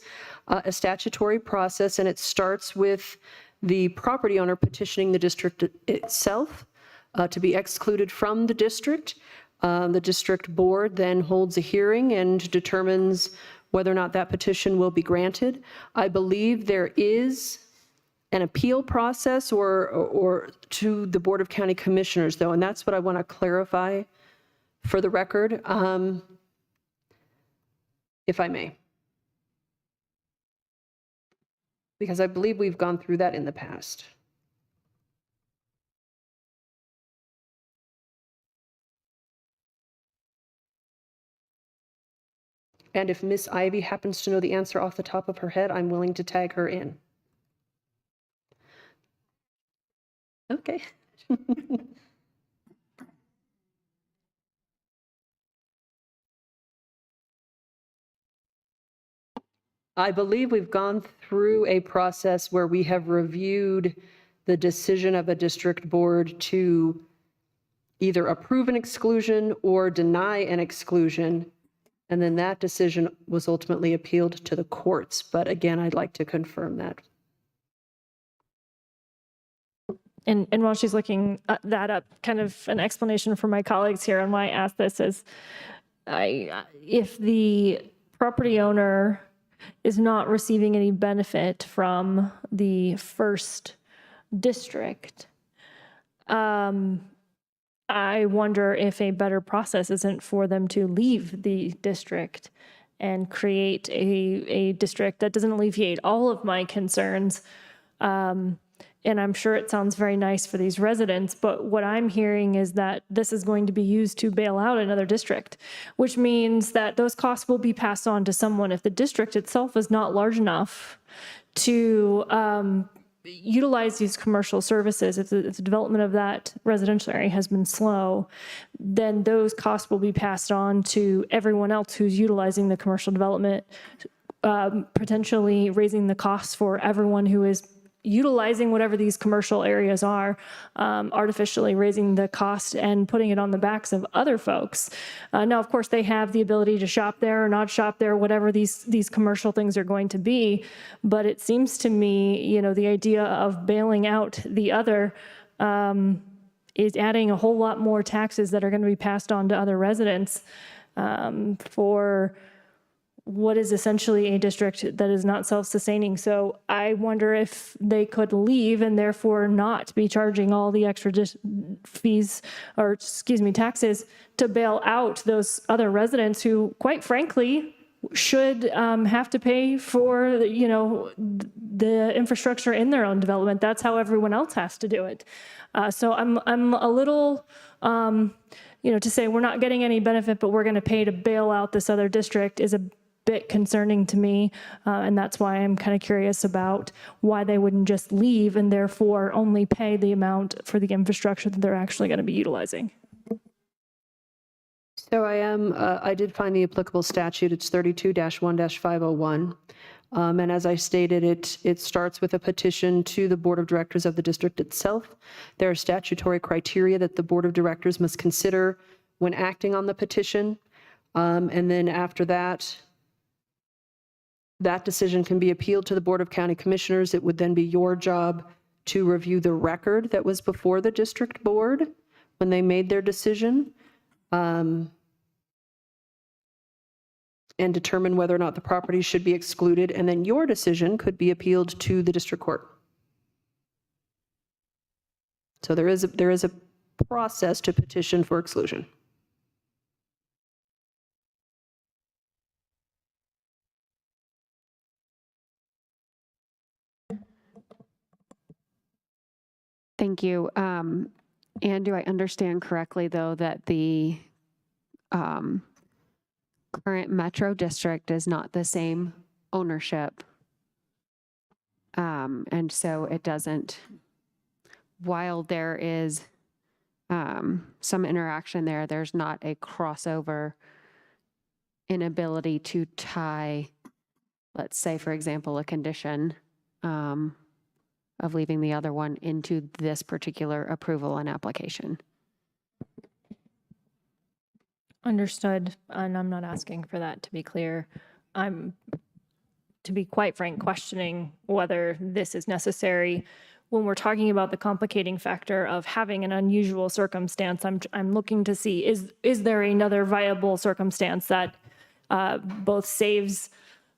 a statutory process, and it starts with the property owner petitioning the district itself to be excluded from the district. The district board then holds a hearing and determines whether or not that petition will be granted. I believe there is an appeal process or to the Board of County Commissioners, though, and that's what I want to clarify for the record, if I may. Because I believe we've gone through that in the past. And if Miss Ivy happens to know the answer off the top of her head, I'm willing to tag her in. Okay. I believe we've gone through a process where we have reviewed the decision of a district board to either approve an exclusion or deny an exclusion. And then that decision was ultimately appealed to the courts. But again, I'd like to confirm that. And while she's looking that up, kind of an explanation for my colleagues here on why I asked this is, if the property owner is not receiving any benefit from the first district, I wonder if a better process isn't for them to leave the district and create a district that doesn't alleviate all of my concerns. And I'm sure it sounds very nice for these residents, but what I'm hearing is that this is going to be used to bail out another district, which means that those costs will be passed on to someone. If the district itself is not large enough to utilize these commercial services, if the development of that residential area has been slow, then those costs will be passed on to everyone else who's utilizing the commercial development, potentially raising the costs for everyone who is utilizing whatever these commercial areas are, artificially raising the cost and putting it on the backs of other folks. Now, of course, they have the ability to shop there or not shop there, whatever these commercial things are going to be. But it seems to me, you know, the idea of bailing out the other is adding a whole lot more taxes that are going to be passed on to other residents for what is essentially a district that is not self-sustaining. So I wonder if they could leave and therefore not be charging all the extra fees, or excuse me, taxes, to bail out those other residents who, quite frankly, should have to pay for, you know, the infrastructure in their own development. That's how everyone else has to do it. So I'm a little, you know, to say we're not getting any benefit, but we're going to pay to bail out this other district is a bit concerning to me, and that's why I'm kind of curious about why they wouldn't just leave and therefore only pay the amount for the infrastructure that they're actually going to be utilizing. So I did find the applicable statute. It's 32-1-501. And as I stated, it starts with a petition to the Board of Directors of the district itself. There are statutory criteria that the Board of Directors must consider when acting on the petition. And then after that, that decision can be appealed to the Board of County Commissioners. It would then be your job to review the record that was before the district board when they made their decision, and determine whether or not the property should be excluded. And then your decision could be appealed to the district court. So there is a process to petition for exclusion. Thank you. And do I understand correctly, though, that the current Metro District is not the same ownership? And so it doesn't, while there is some interaction there, there's not a crossover inability to tie, let's say, for example, a condition of leaving the other one into this particular approval and application. Understood, and I'm not asking for that, to be clear. I'm, to be quite frank, questioning whether this is necessary. When we're talking about the complicating factor of having an unusual circumstance, I'm looking to see, is there another viable circumstance that both saves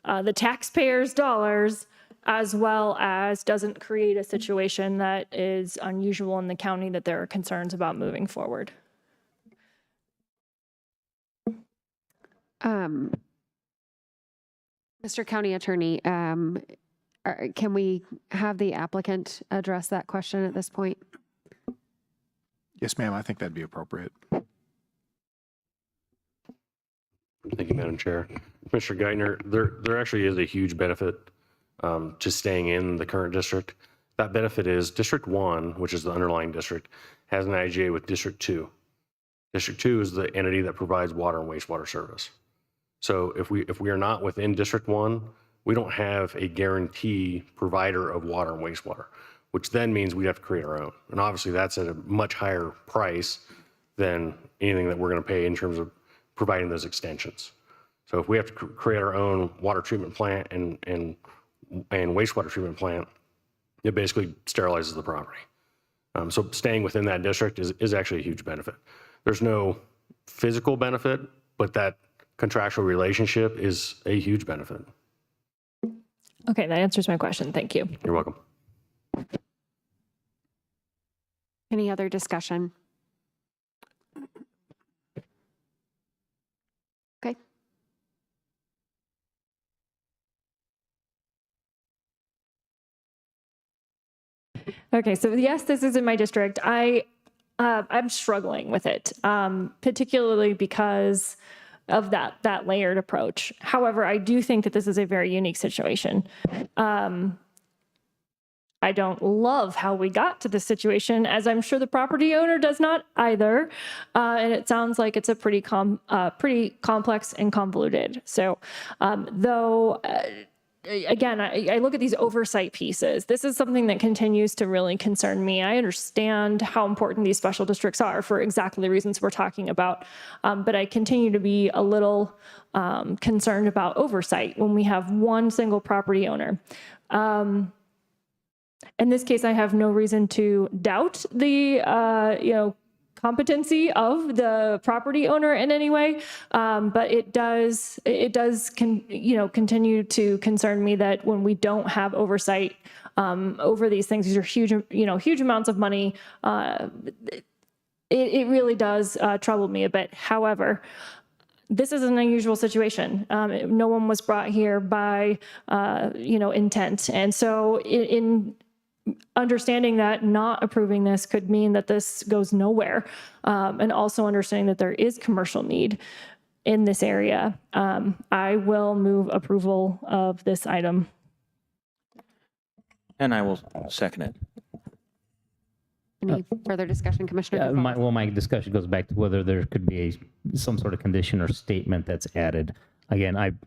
the taxpayers' dollars as well as doesn't create a situation that is unusual in the county that there are concerns about moving forward? Mr. County Attorney, can we have the applicant address that question at this point? Yes, ma'am, I think that'd be appropriate. Thank you, Madam Chair. Commissioner Geithner, there actually is a huge benefit to staying in the current district. That benefit is District 1, which is the underlying district, has an IGA with District 2. District 2 is the entity that provides water and wastewater service. So if we are not within District 1, we don't have a guarantee provider of water and wastewater, which then means we have to create our own. And obviously that's at a much higher price than anything that we're going to pay in terms of providing those extensions. So if we have to create our own water treatment plant and wastewater treatment plant, it basically sterilizes the property. So staying within that district is actually a huge benefit. There's no physical benefit, but that contractual relationship is a huge benefit. Okay, that answers my question. Thank you. You're welcome. Any other discussion? Okay. Okay, so yes, this is in my district. I'm struggling with it, particularly because of that layered approach. However, I do think that this is a very unique situation. I don't love how we got to this situation, as I'm sure the property owner does not either. And it sounds like it's a pretty complex and convoluted. So again, I look at these oversight pieces. This is something that continues to really concern me. I understand how important these special districts are for exactly the reasons we're talking about, but I continue to be a little concerned about oversight when we have one single property owner. In this case, I have no reason to doubt the competency of the property owner in any way, but it does continue to concern me that when we don't have oversight over these things, these are huge amounts of money. It really does trouble me a bit. However, this is an unusual situation. No one was brought here by intent, and so in understanding that not approving this could mean that this goes nowhere, and also understanding that there is commercial need in this area, I will move approval of this item. And I will second it. Any further discussion, Commissioner? Yeah, Gonzalez? my discussion goes back to whether there could be some sort of condition or statement that's added. Again,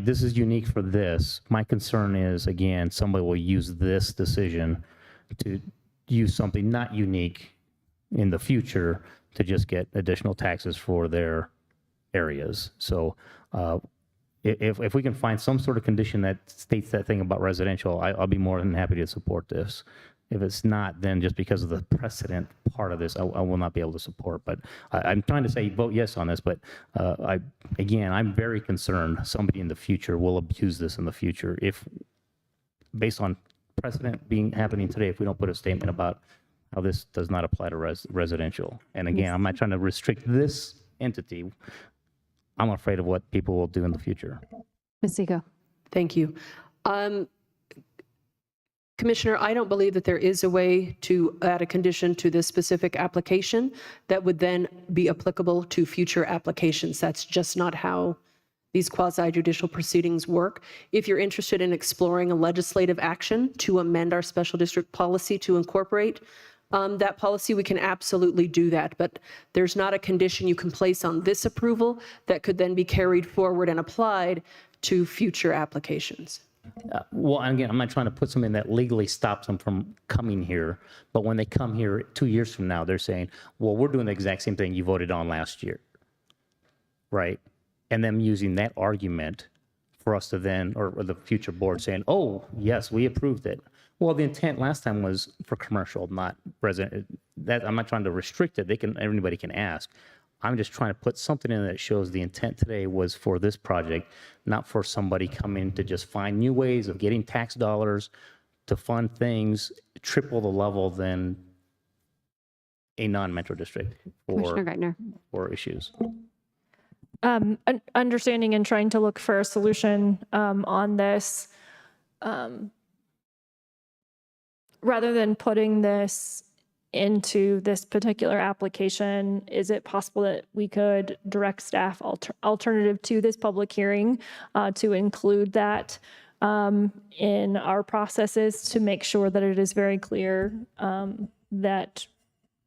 this is unique for this. My concern is, again, somebody will use this decision to use something not unique in the future to just get additional taxes for their areas. So if we can find some sort of condition that states that thing about residential, I'll be more than happy to support this. If it's not, then just because of the precedent part of this, I will not be able to support. But I'm trying to say vote yes on this, but I'm very concerned somebody in the future will abuse this in the future if, based on precedent happening today, if we don't put a statement about how this does not apply to residential. And again, I'm not trying to restrict this entity. I'm afraid of what people will do in the future. Ms. Seego. Thank you. Commissioner, I don't believe that there is a way to add a condition to this specific application that would then be applicable to future applications. That's just not how these quasi-judicial proceedings work. If you're interested in exploring a legislative action to amend our special district policy to incorporate that policy, we can absolutely do that. But there's not a condition you can place on this approval that could then be carried forward and applied to future applications. Well, and again, I'm not trying to put something that legally stops them from coming here, but when they come here 2 years from now, they're saying, well, we're doing the exact same thing you voted on last year, right? And them using that argument for us to then, or the future board saying, oh, yes, we approved it. Well, the intent last time was for commercial, not resident. That, I'm not trying to restrict it. Anybody can ask. I'm just trying to put something in that shows the intent today was for this project, not for somebody coming to just find new ways of getting tax dollars to fund things triple the level than a non-metro district Commissioner Geithner. for issues. Understanding and trying to look for a solution on this, rather than putting this into this particular application, is it possible that we could direct staff alternative to this public hearing to include that in our processes to make sure that it is very clear that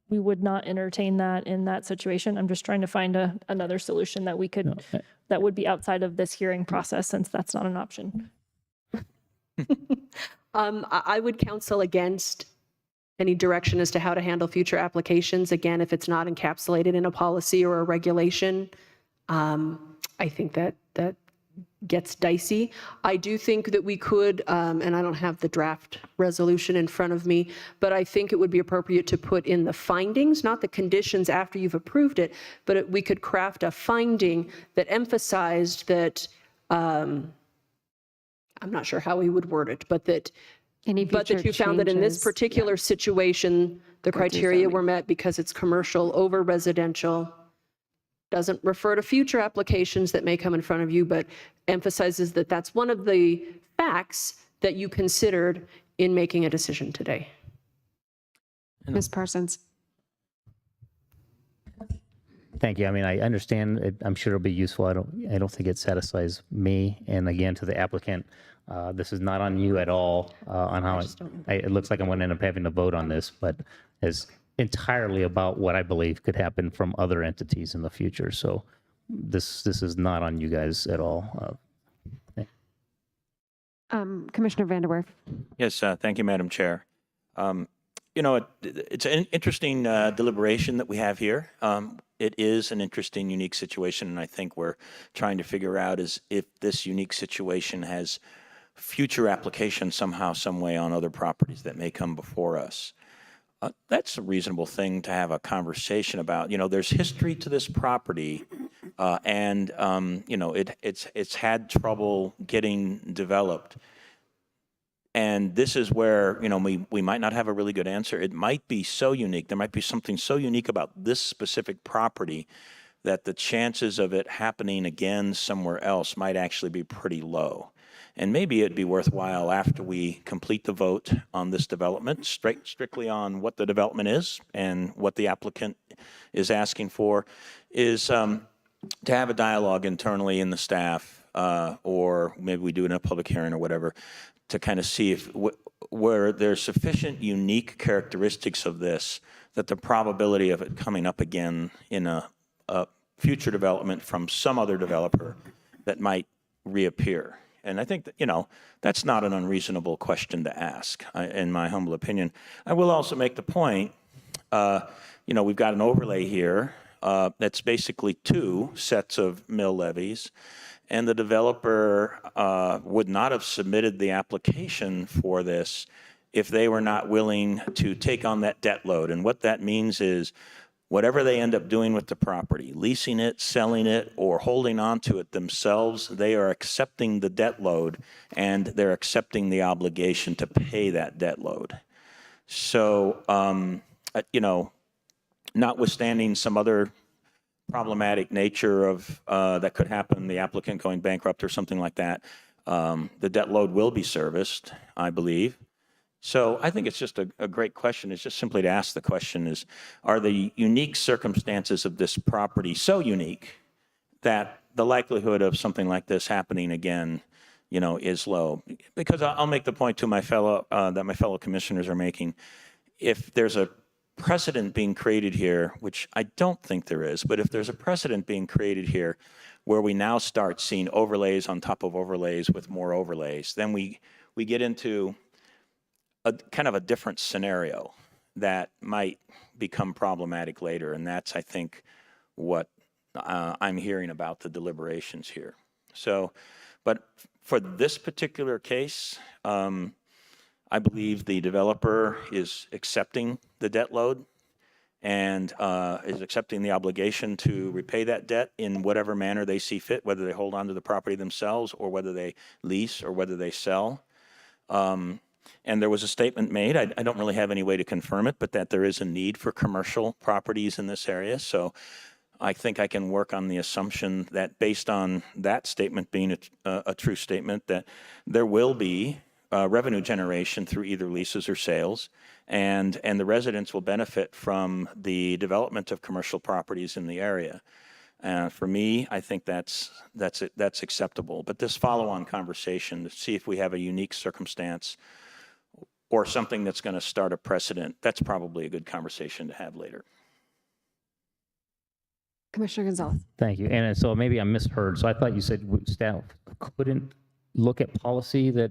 we would not entertain that in that situation? I'm just trying to find another solution that we could, that would be outside of this hearing process, since that's not an option. I would counsel against any direction as to how to handle future applications. Again, if it's not encapsulated in a policy or a regulation, I think that gets dicey. I do think that we could, and I don't have the draft resolution in front of me, but I think it would be appropriate to put in the findings, not the conditions after you've approved it, but we could craft a finding that emphasized that, I'm not sure how we would word it, but that you found that in this particular situation, the criteria were met because it's commercial over residential. Doesn't refer to future applications that may come in front of you, but emphasizes that that's one of the facts that you considered in making a decision today. Ms. Parsons. Thank you. I mean, I understand it. I'm sure it'll be useful. I don't think it satisfies me. And again, to the applicant, this is not on you at all on how it looks like I'm going to end up having to vote on this, but is entirely about what I believe could happen from other entities in the future. So this is not on you guys at all. Commissioner Vanderwerf. Yes, thank you, Madam Chair. You know, it's an interesting deliberation that we have here. It is an interesting, unique situation, and I think we're trying to figure out is if this unique situation has future application somehow, some way on other properties that may come before us. That's a reasonable thing to have a conversation about. You know, there's history to this property, and you know, it's had trouble getting developed. And this is where, you know, we might not have a really good answer. It might be so unique. There might be something so unique about this specific property that the chances of it happening again somewhere else might actually be pretty low. And maybe it'd be worthwhile after we complete the vote on this development, strictly on what the development is and what the applicant is asking for, is to have a dialogue internally in the staff, or maybe we do it in a public hearing or whatever, to kind of see if where there's sufficient unique characteristics of this that the probability of it coming up again in a future development from some other developer that might reappear. And I think that, you know, that's not an unreasonable question to ask, in my humble opinion. I will also make the point, you know, we've got an overlay here that's basically 2 sets of mill levies, and the developer would not have submitted the application for this if they were not willing to take on that debt load. And what that means is whatever they end up doing with the property, leasing it, selling it, or holding on to it themselves, they are accepting the debt load and they're accepting the obligation to pay that debt load. So, you know, notwithstanding some other problematic nature of that could happen, the applicant going bankrupt or something like that, the debt load will be serviced, I believe. So I think it's just a great question. It's just simply to ask the question is, are the unique circumstances of this property so unique that the likelihood of something like this happening again, you know, is low? Because I'll make the point to my fellow, that my fellow commissioners are making. If there's a precedent being created here, which I don't think there is, but if there's a precedent being created here where we now start seeing overlays on top of overlays with more overlays, then we get into a kind of a different scenario that might become problematic later. And that's, I think, what I'm hearing about the deliberations here. So, but for this particular case, I believe the developer is accepting the debt load and is accepting the obligation to repay that debt in whatever manner they see fit, whether they hold on to the property themselves or whether they lease or whether they sell. And there was a statement made, I don't really have any way to confirm it, but that there is a need for commercial properties in this area. So I think I can work on the assumption that based on that statement being a true statement, that there will be revenue generation through either leases or sales, and the residents will benefit from the development of commercial properties in the area. For me, I think that's acceptable. But this follow-on conversation to see if we have a unique circumstance or something that's going to start a precedent, that's probably a good conversation to have later. Commissioner Gonzalez. Thank you. And so maybe I misheard. So I thought you said staff couldn't look at policy that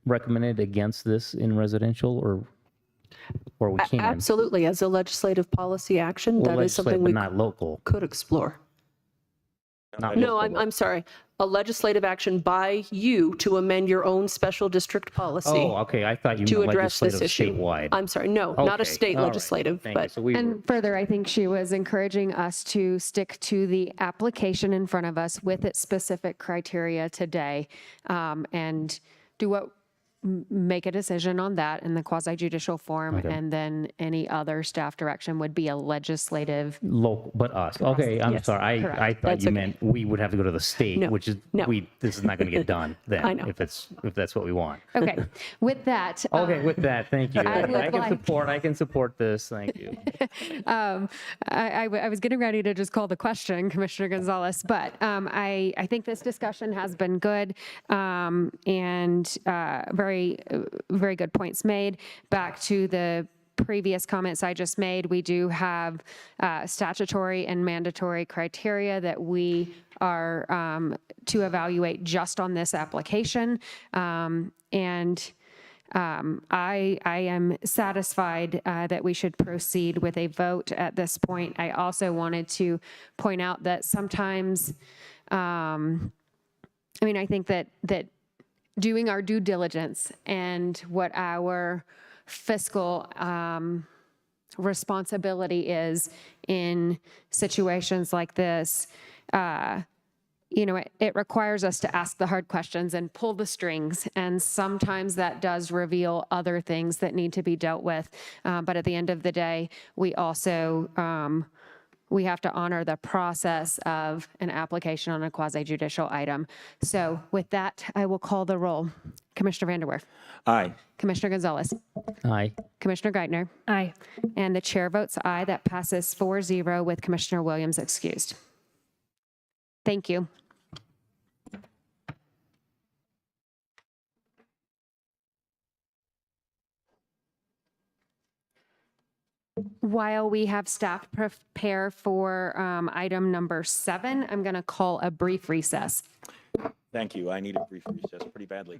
recommended against this in residential, or we can? Absolutely. As a legislative policy action, Well, that is something we but not local. could explore. Not No, local. I'm sorry. A legislative action by you to amend your own special district policy Oh, okay. I thought you to meant address this legislative issue. statewide. I'm sorry. No, not a Okay, state all right. legislative, Thank you. but So we were- And further, I think she was encouraging us to stick to the application in front of us with its specific criteria today, and do what, make a decision on that in the quasi judicial form, Okay. and then any other staff direction would be a legislative. local, but us. Okay, I'm Yes, sorry. correct. I thought That's you okay. meant we would have to go to the state, No, which is no. this is not going to get done then. I know. If that's what we want. Okay, with that. Okay, with that, thank you. I would I can support this. Thank you. I was getting ready to just call the question, Commissioner Gonzalez, but I think this discussion has been good, and very good points made. Back to the previous comments I just made, we do have statutory and mandatory criteria that we are to evaluate just on this application, and I am satisfied that we should proceed with a vote at this point. I also wanted to point out that sometimes, I think that doing our due diligence and what our fiscal responsibility is in situations like this, it requires us to ask the hard questions and pull the strings. And sometimes that does reveal other things that need to be dealt with. But at the end of the day, we also, we have to honor the process of an application on a quasi-judicial item. So with that, I will call the roll. Commissioner Vanderwerf, Aye. Commissioner Gonzalez, Aye. Commissioner Geithner, Aye. and the chair votes aye. That passes 4-0 with Commissioner Williams excused. Thank you. While we have staff prepare for item number 7, I'm going to call a brief recess. Thank you. I need a brief recess pretty badly.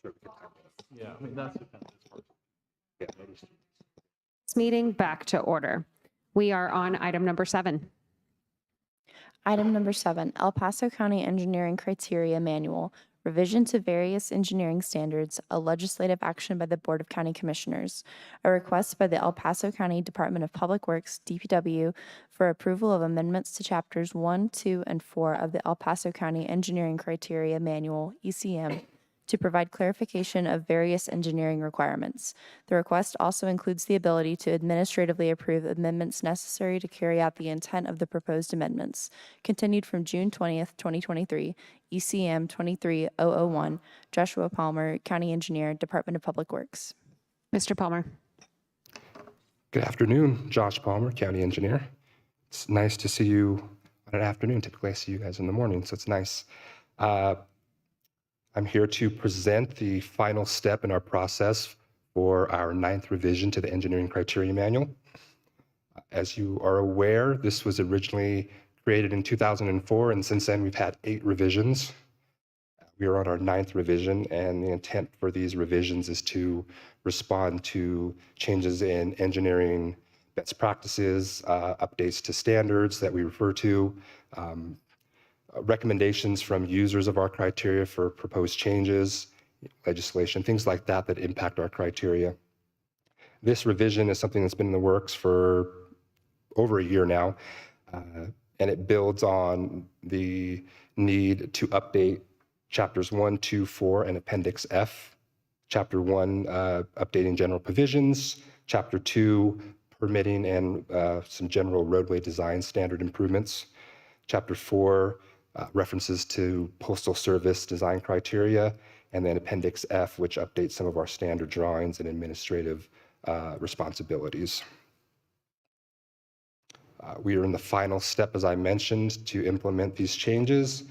This meeting back to order. We are on item number 7. Item number 7, El Paso County Engineering Criteria Manual, revision to various engineering standards, a legislative action by the Board of County Commissioners. A request by the El Paso County Department of Public Works, DPW, for approval of amendments to chapters 1, 2, and 4 of the El Paso County Engineering Criteria Manual, ECM, to provide clarification of various engineering requirements. The request also includes the ability to administratively approve amendments necessary to carry out the intent of the proposed amendments. Continued from June 20th, 2023, ECM 23001, Joshua Palmer, County Engineer, Department of Public Works. Mr. Palmer. Good afternoon, Josh Palmer, County Engineer. It's nice to see you on an afternoon. Typically, I see you guys in the morning, so it's nice. I'm here to present the final step in our process for our 9th revision to the Engineering Criteria Manual. As you are aware, this was originally created in 2004, and since then we've had 8 revisions. We are on our 9th revision, and the intent for these revisions is to respond to changes in engineering best practices, updates to standards that we refer to, recommendations from users of our criteria for proposed changes, legislation, things like that that impact our criteria. This revision is something that's been in the works for over a year now, and it builds on the need to update chapters 1, 2, 4, and Appendix F. Chapter 1, updating general provisions. Chapter 2, permitting and some general roadway design standard improvements. Chapter 4, references to Postal Service design criteria, and then Appendix F, which updates some of our standard drawings and administrative responsibilities. We are in the final step, as I mentioned, to implement these changes.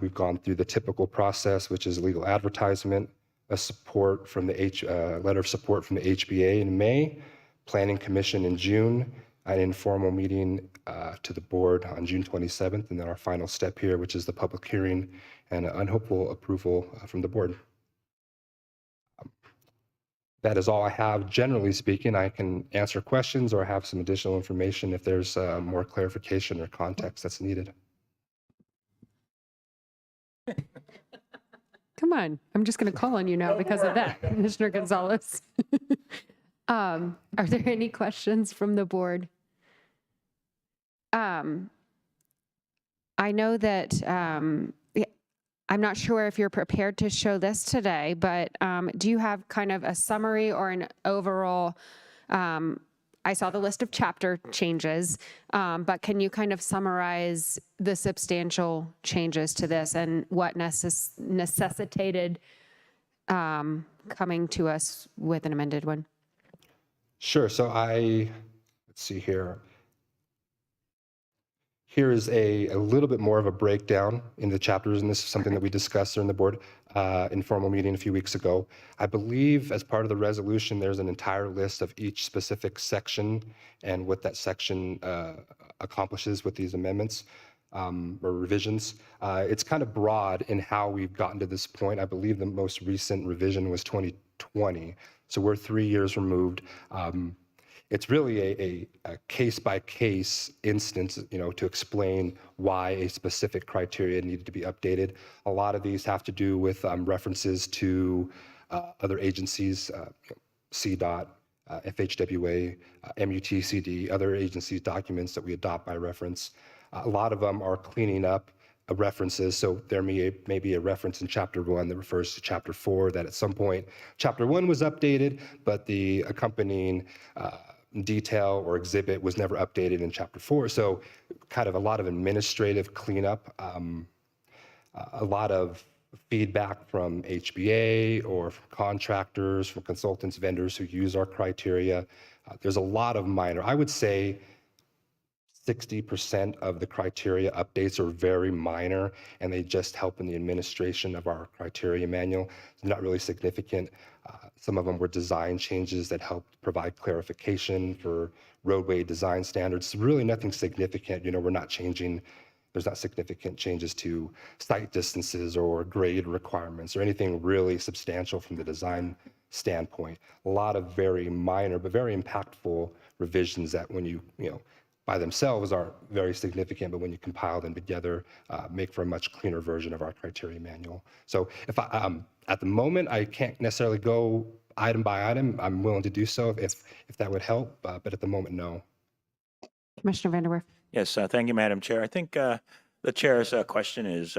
We've gone through the typical process, which is legal advertisement, a support from the letter of support from the HBA in May, Planning Commission in June, an informal meeting to the board on June 27th, and then our final step here, which is the public hearing and an unhopeful approval from the board. That is all I have. Generally speaking, I can answer questions or have some additional information if there's more clarification or context that's needed. Come on. I'm just going to call on you now because of that, Commissioner Gonzalez. Are there any questions from the board? I know that I'm not sure if you're prepared to show this today, but do you have kind of a summary or an overall? I saw the list of chapter changes, but can you kind of summarize the substantial changes to this and what necessitated coming to us with an amended one? Sure. So let's see here. Here is a little bit more of a breakdown in the chapters, and this is something that we discussed during the board informal meeting a few weeks ago. I believe as part of the resolution, there's an entire list of each specific section and what that section accomplishes with these amendments or revisions. It's kind of broad in how we've gotten to this point. I believe the most recent revision was 2020, so we're 3 years removed. It's really a case-by-case instance, to explain why a specific criteria needed to be updated. A lot of these have to do with references to other agencies, CDOT, FHWA, MUTCD, other agencies' documents that we adopt by reference. A lot of them are cleaning up references, so there may be a reference in Chapter 1 that refers to Chapter 4 that at some point Chapter 1 was updated, but the accompanying detail or exhibit was never updated in Chapter 4. So kind of a lot of administrative cleanup, a lot of feedback from HBA or from contractors, from consultants, vendors who use our criteria. There's a lot of minor, I would say 60% of the criteria updates are very minor, and they just help in the administration of our criteria manual. It's not really significant. Some of them were design changes that helped provide clarification for roadway design standards. Really nothing significant. We're not changing there's not significant changes to site distances or grade requirements or anything really substantial from the design standpoint. A lot of very minor but very impactful revisions that when you by themselves aren't very significant, but when you compile them together, make for a much cleaner version of our criteria manual. So if at the moment, I can't necessarily go item by item. I'm willing to do so if that would help, but at the moment, no. Commissioner Vanderwerf. Yes, thank you, Madam Chair. I think the chair's question is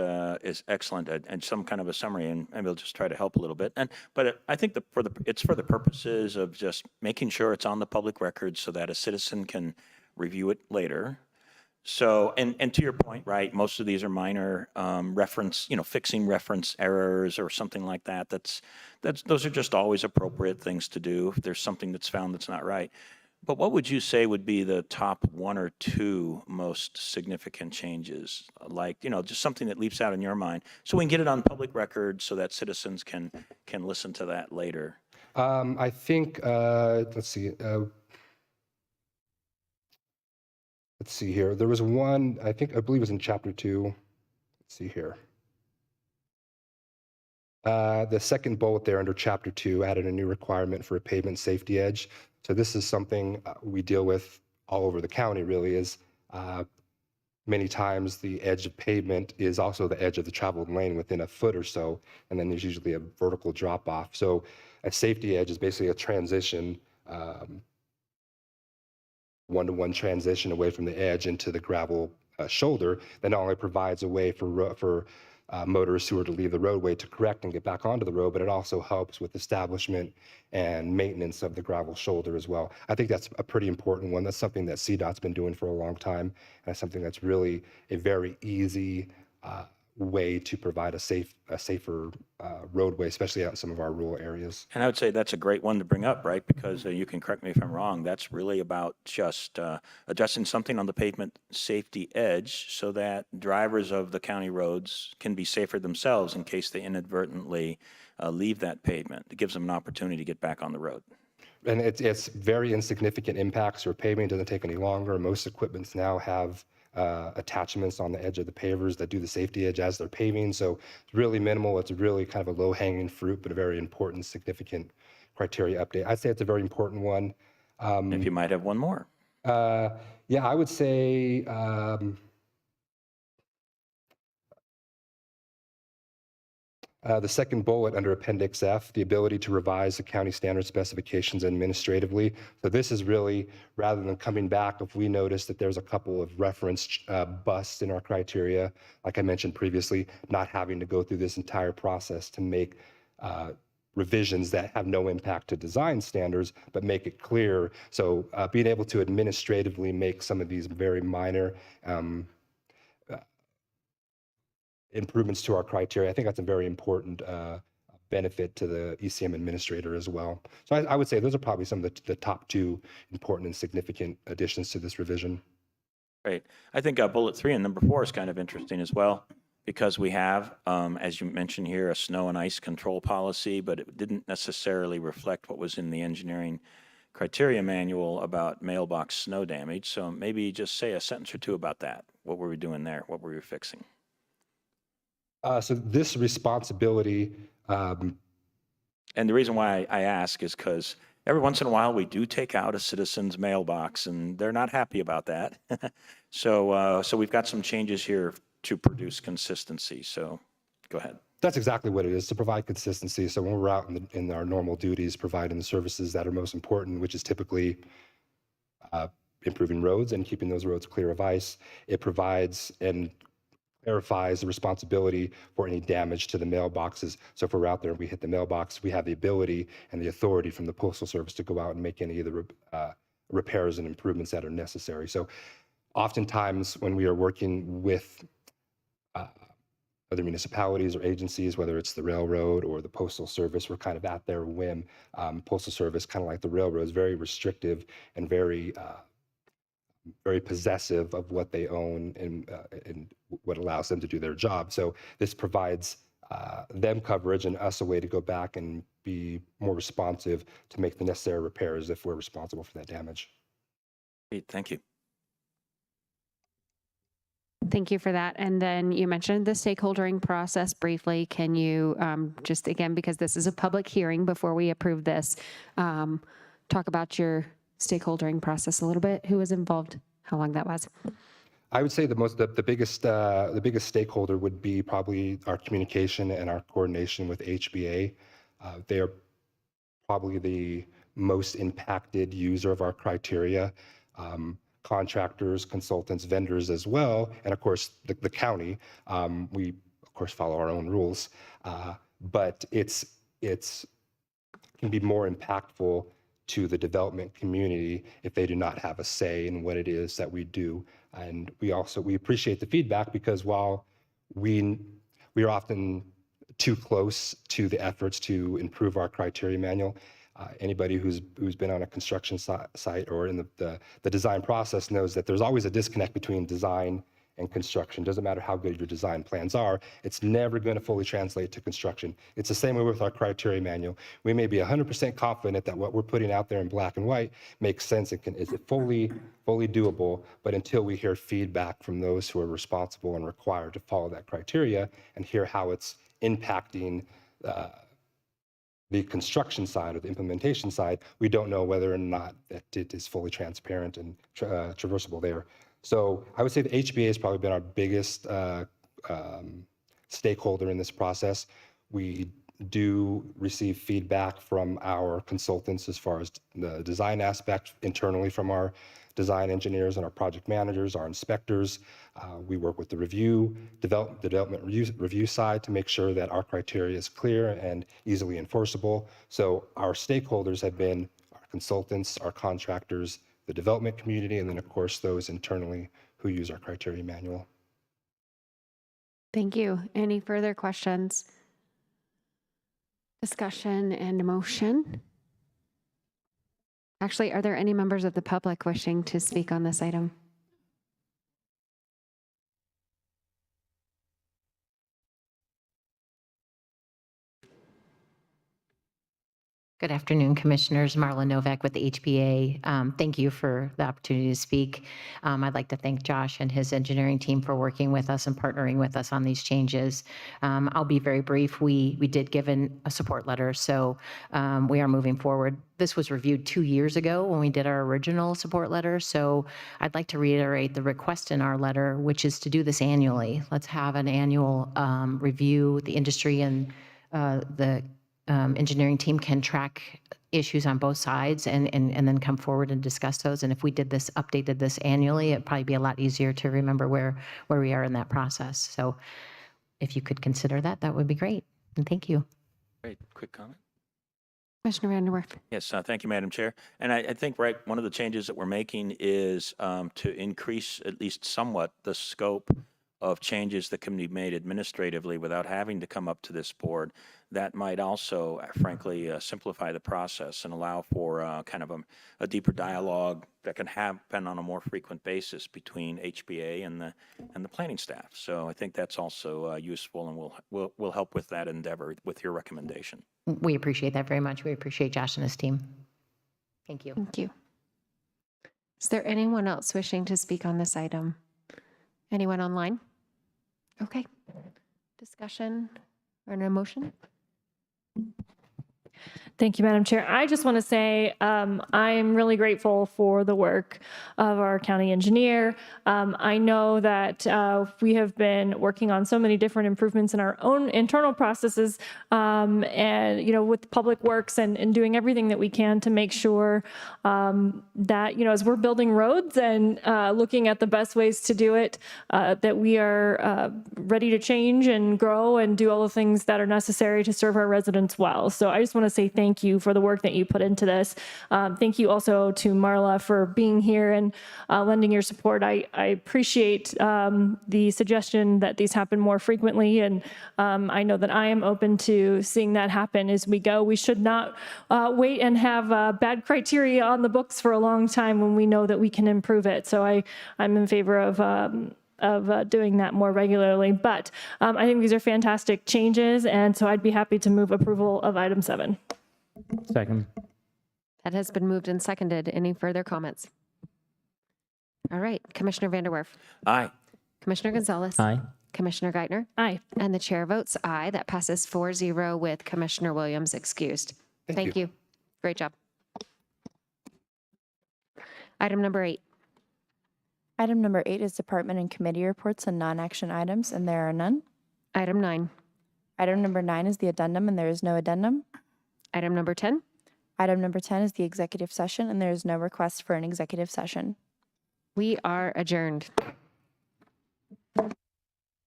excellent and some kind of a summary, and we'll just try to help a little bit. But I think it's for the purposes of just making sure it's on the public record so that a citizen can review it later. So, and to your point, right, most of these are minor reference, fixing reference errors or something like that. Those are just always appropriate things to do if there's something that's found that's not right. But what would you say would be the top 1 or 2 most significant changes? Like, just something that leaps out in your mind, so we can get it on public record so that citizens can listen to that later. I think, let's see. Let's see here. There was one, I believe it was in chapter 2. Let's see here. The second bullet there under chapter 2 added a new requirement for a pavement safety edge. So this is something we deal with all over the county, really, is many times the edge of pavement is also the edge of the traveled lane within a foot or so, and then there's usually a vertical drop off. So a safety edge is basically a transition, one-to-one transition away from the edge into the gravel shoulder that not only provides a way for motorists who are to leave the roadway to correct and get back onto the road, but it also helps with establishment and maintenance of the gravel shoulder as well. I think that's a pretty important one. That's something that CDOT's been doing for a long time, and that's something that's really a very easy way to provide a safer roadway, especially out in some of our rural areas. And I would say that's a great one to bring up, right? Because you can correct me if I'm wrong. That's really about just adjusting something on the pavement safety edge so that drivers of the county roads can be safer themselves in case they inadvertently leave that pavement. It gives them an opportunity to get back on the road. And it's very insignificant impacts. Or paving doesn't take any longer. Most equipments now have attachments on the edge of the pavers that do the safety edge as they're paving. So it's really minimal. It's really kind of a low-hanging fruit, but a very important, significant criteria update. I'd say it's a very important one. If you might have one more. Yeah, I would say the second bullet under Appendix F, the ability to revise the county standard specifications administratively. So this is really, rather than coming back, if we notice that there's a couple of reference busts in our criteria, like I mentioned previously, not having to go through this entire process to make revisions that have no impact to design standards, but make it clear. So being able to administratively make some of these very minor improvements to our criteria, I think that's a very important benefit to the ECM administrator as well. So I would say those are probably some of the top 2 important and significant additions to this revision. Great. I think bullet 3 and number 4 is kind of interesting as well, because we have, as you mentioned here, a snow and ice control policy, but it didn't necessarily reflect what was in the engineering criteria manual about mailbox snow damage. So maybe just say a sentence or 2 about that. What were we doing there? What were we fixing? So this responsibility. And the reason why I ask is because every once in a while we do take out a citizen's mailbox and they're not happy about that. So we've got some changes here to produce consistency. So go ahead. That's exactly what it is, to provide consistency. So when we're out in our normal duties, providing the services that are most important, which is typically improving roads and keeping those roads clear of ice, it provides and clarifies the responsibility for any damage to the mailboxes. So if we're out there and we hit the mailbox, we have the ability and the authority from the Postal Service to go out and make any of the repairs and improvements that are necessary. So oftentimes when we are working with other municipalities or agencies, whether it's the railroad or the Postal Service, we're kind of at their whim. Postal Service, kind of like the railroad, is very restrictive and very possessive of what they own and what allows them to do their job. So this provides them coverage and us a way to go back and be more responsive to make the necessary repairs if we're responsible for that damage. Great, thank you. Thank you for that. And then you mentioned the stakeholdering process briefly. Can you just, again, because this is a public hearing before we approve this, talk about your stakeholdering process a little bit? Who was involved? How long that was? I would say the biggest stakeholder would be probably our communication and our coordination with HBA. They are probably the most impacted user of our criteria. Contractors, consultants, vendors as well, and of course the county. We of course follow our own rules, but it's can be more impactful to the development community if they do not have a say in what it is that we do. And we appreciate the feedback, because while we are often too close to the efforts to improve our criteria manual, anybody who's been on a construction site or in the design process knows that there's always a disconnect between design and construction. Doesn't matter how good your design plans are, it's never going to fully translate to construction. It's the same way with our criteria manual. We may be 100% confident that what we're putting out there in black and white makes sense and is it fully doable, but until we hear feedback from those who are responsible and required to follow that criteria and hear how it's impacting the construction side or the implementation side, we don't know whether or not that it is fully transparent and traversable there. So I would say the HBA has probably been our biggest stakeholder in this process. We do receive feedback from our consultants as far as the design aspect internally from our design engineers and our project managers, our inspectors. We work with the development review side to make sure that our criteria is clear and easily enforceable. So our stakeholders have been our consultants, our contractors, the development community, and then of course those internally who use our criteria manual. Thank you. Any further questions? Discussion and motion? Actually, are there any members of the public wishing to speak on this item? Good afternoon, Commissioners. Marla Novak with the HBA. Thank you for the opportunity to speak. I'd like to thank Josh and his engineering team for working with us and partnering with us on these changes. I'll be very brief. We did give a support letter, so we are moving forward. This was reviewed 2 years ago when we did our original support letter, so I'd like to reiterate the request in our letter, which is to do this annually. Let's have an annual review. The industry and the engineering team can track issues on both sides and then come forward and discuss those. And if we updated this annually, it'd probably be a lot easier to remember where we are in that process. So if you could consider that, that would be great. And thank you. Great. Quick comment. Commissioner Vanderwerf. Yes, thank you, Madam Chair. And I think, right, one of the changes that we're making is to increase at least somewhat the scope of changes that can be made administratively without having to come up to this board. That might also, frankly, simplify the process and allow for kind of a deeper dialogue that can happen on a more frequent basis between HBA and the planning staff. So I think that's also useful, and will help with that endeavor with your recommendation. We appreciate that very much. We appreciate Josh and his team. Thank you. Thank you. Is there anyone else wishing to speak on this item? Anyone online? Okay. Discussion or an motion? Thank you, Madam Chair. I just want to say I am really grateful for the work of our county engineer. I know that we have been working on so many different improvements in our own internal processes and, with Public Works and doing everything that we can to make sure that, as we're building roads and looking at the best ways to do it, that we are ready to change and grow and do all the things that are necessary to serve our residents well. So I just want to say thank you for the work that you put into this. Thank you also to Marla for being here and lending your support. I appreciate the suggestion that these happen more frequently, and I know that I am open to seeing that happen as we go. We should not wait and have bad criteria on the books for a long time when we know that we can improve it. So I'm in favor of doing that more regularly. But I think these are fantastic changes, and so I'd be happy to move approval of item 7. Second. That has been moved and seconded. Any further comments? All right. Commissioner Vanderwerf. Aye. Commissioner Gonzalez. Aye. Commissioner Geithner. Aye. And the chair votes aye. That passes 4-0 with Commissioner Williams excused. Thank you. Great job. Item number 8. Item number 8 is department and committee reports and non-action items, and there are none. Item 9. Item number 9 is the addendum, and there is no addendum. Item number 10. Item number 10 is the executive session, and there is no request for an executive session. We are adjourned.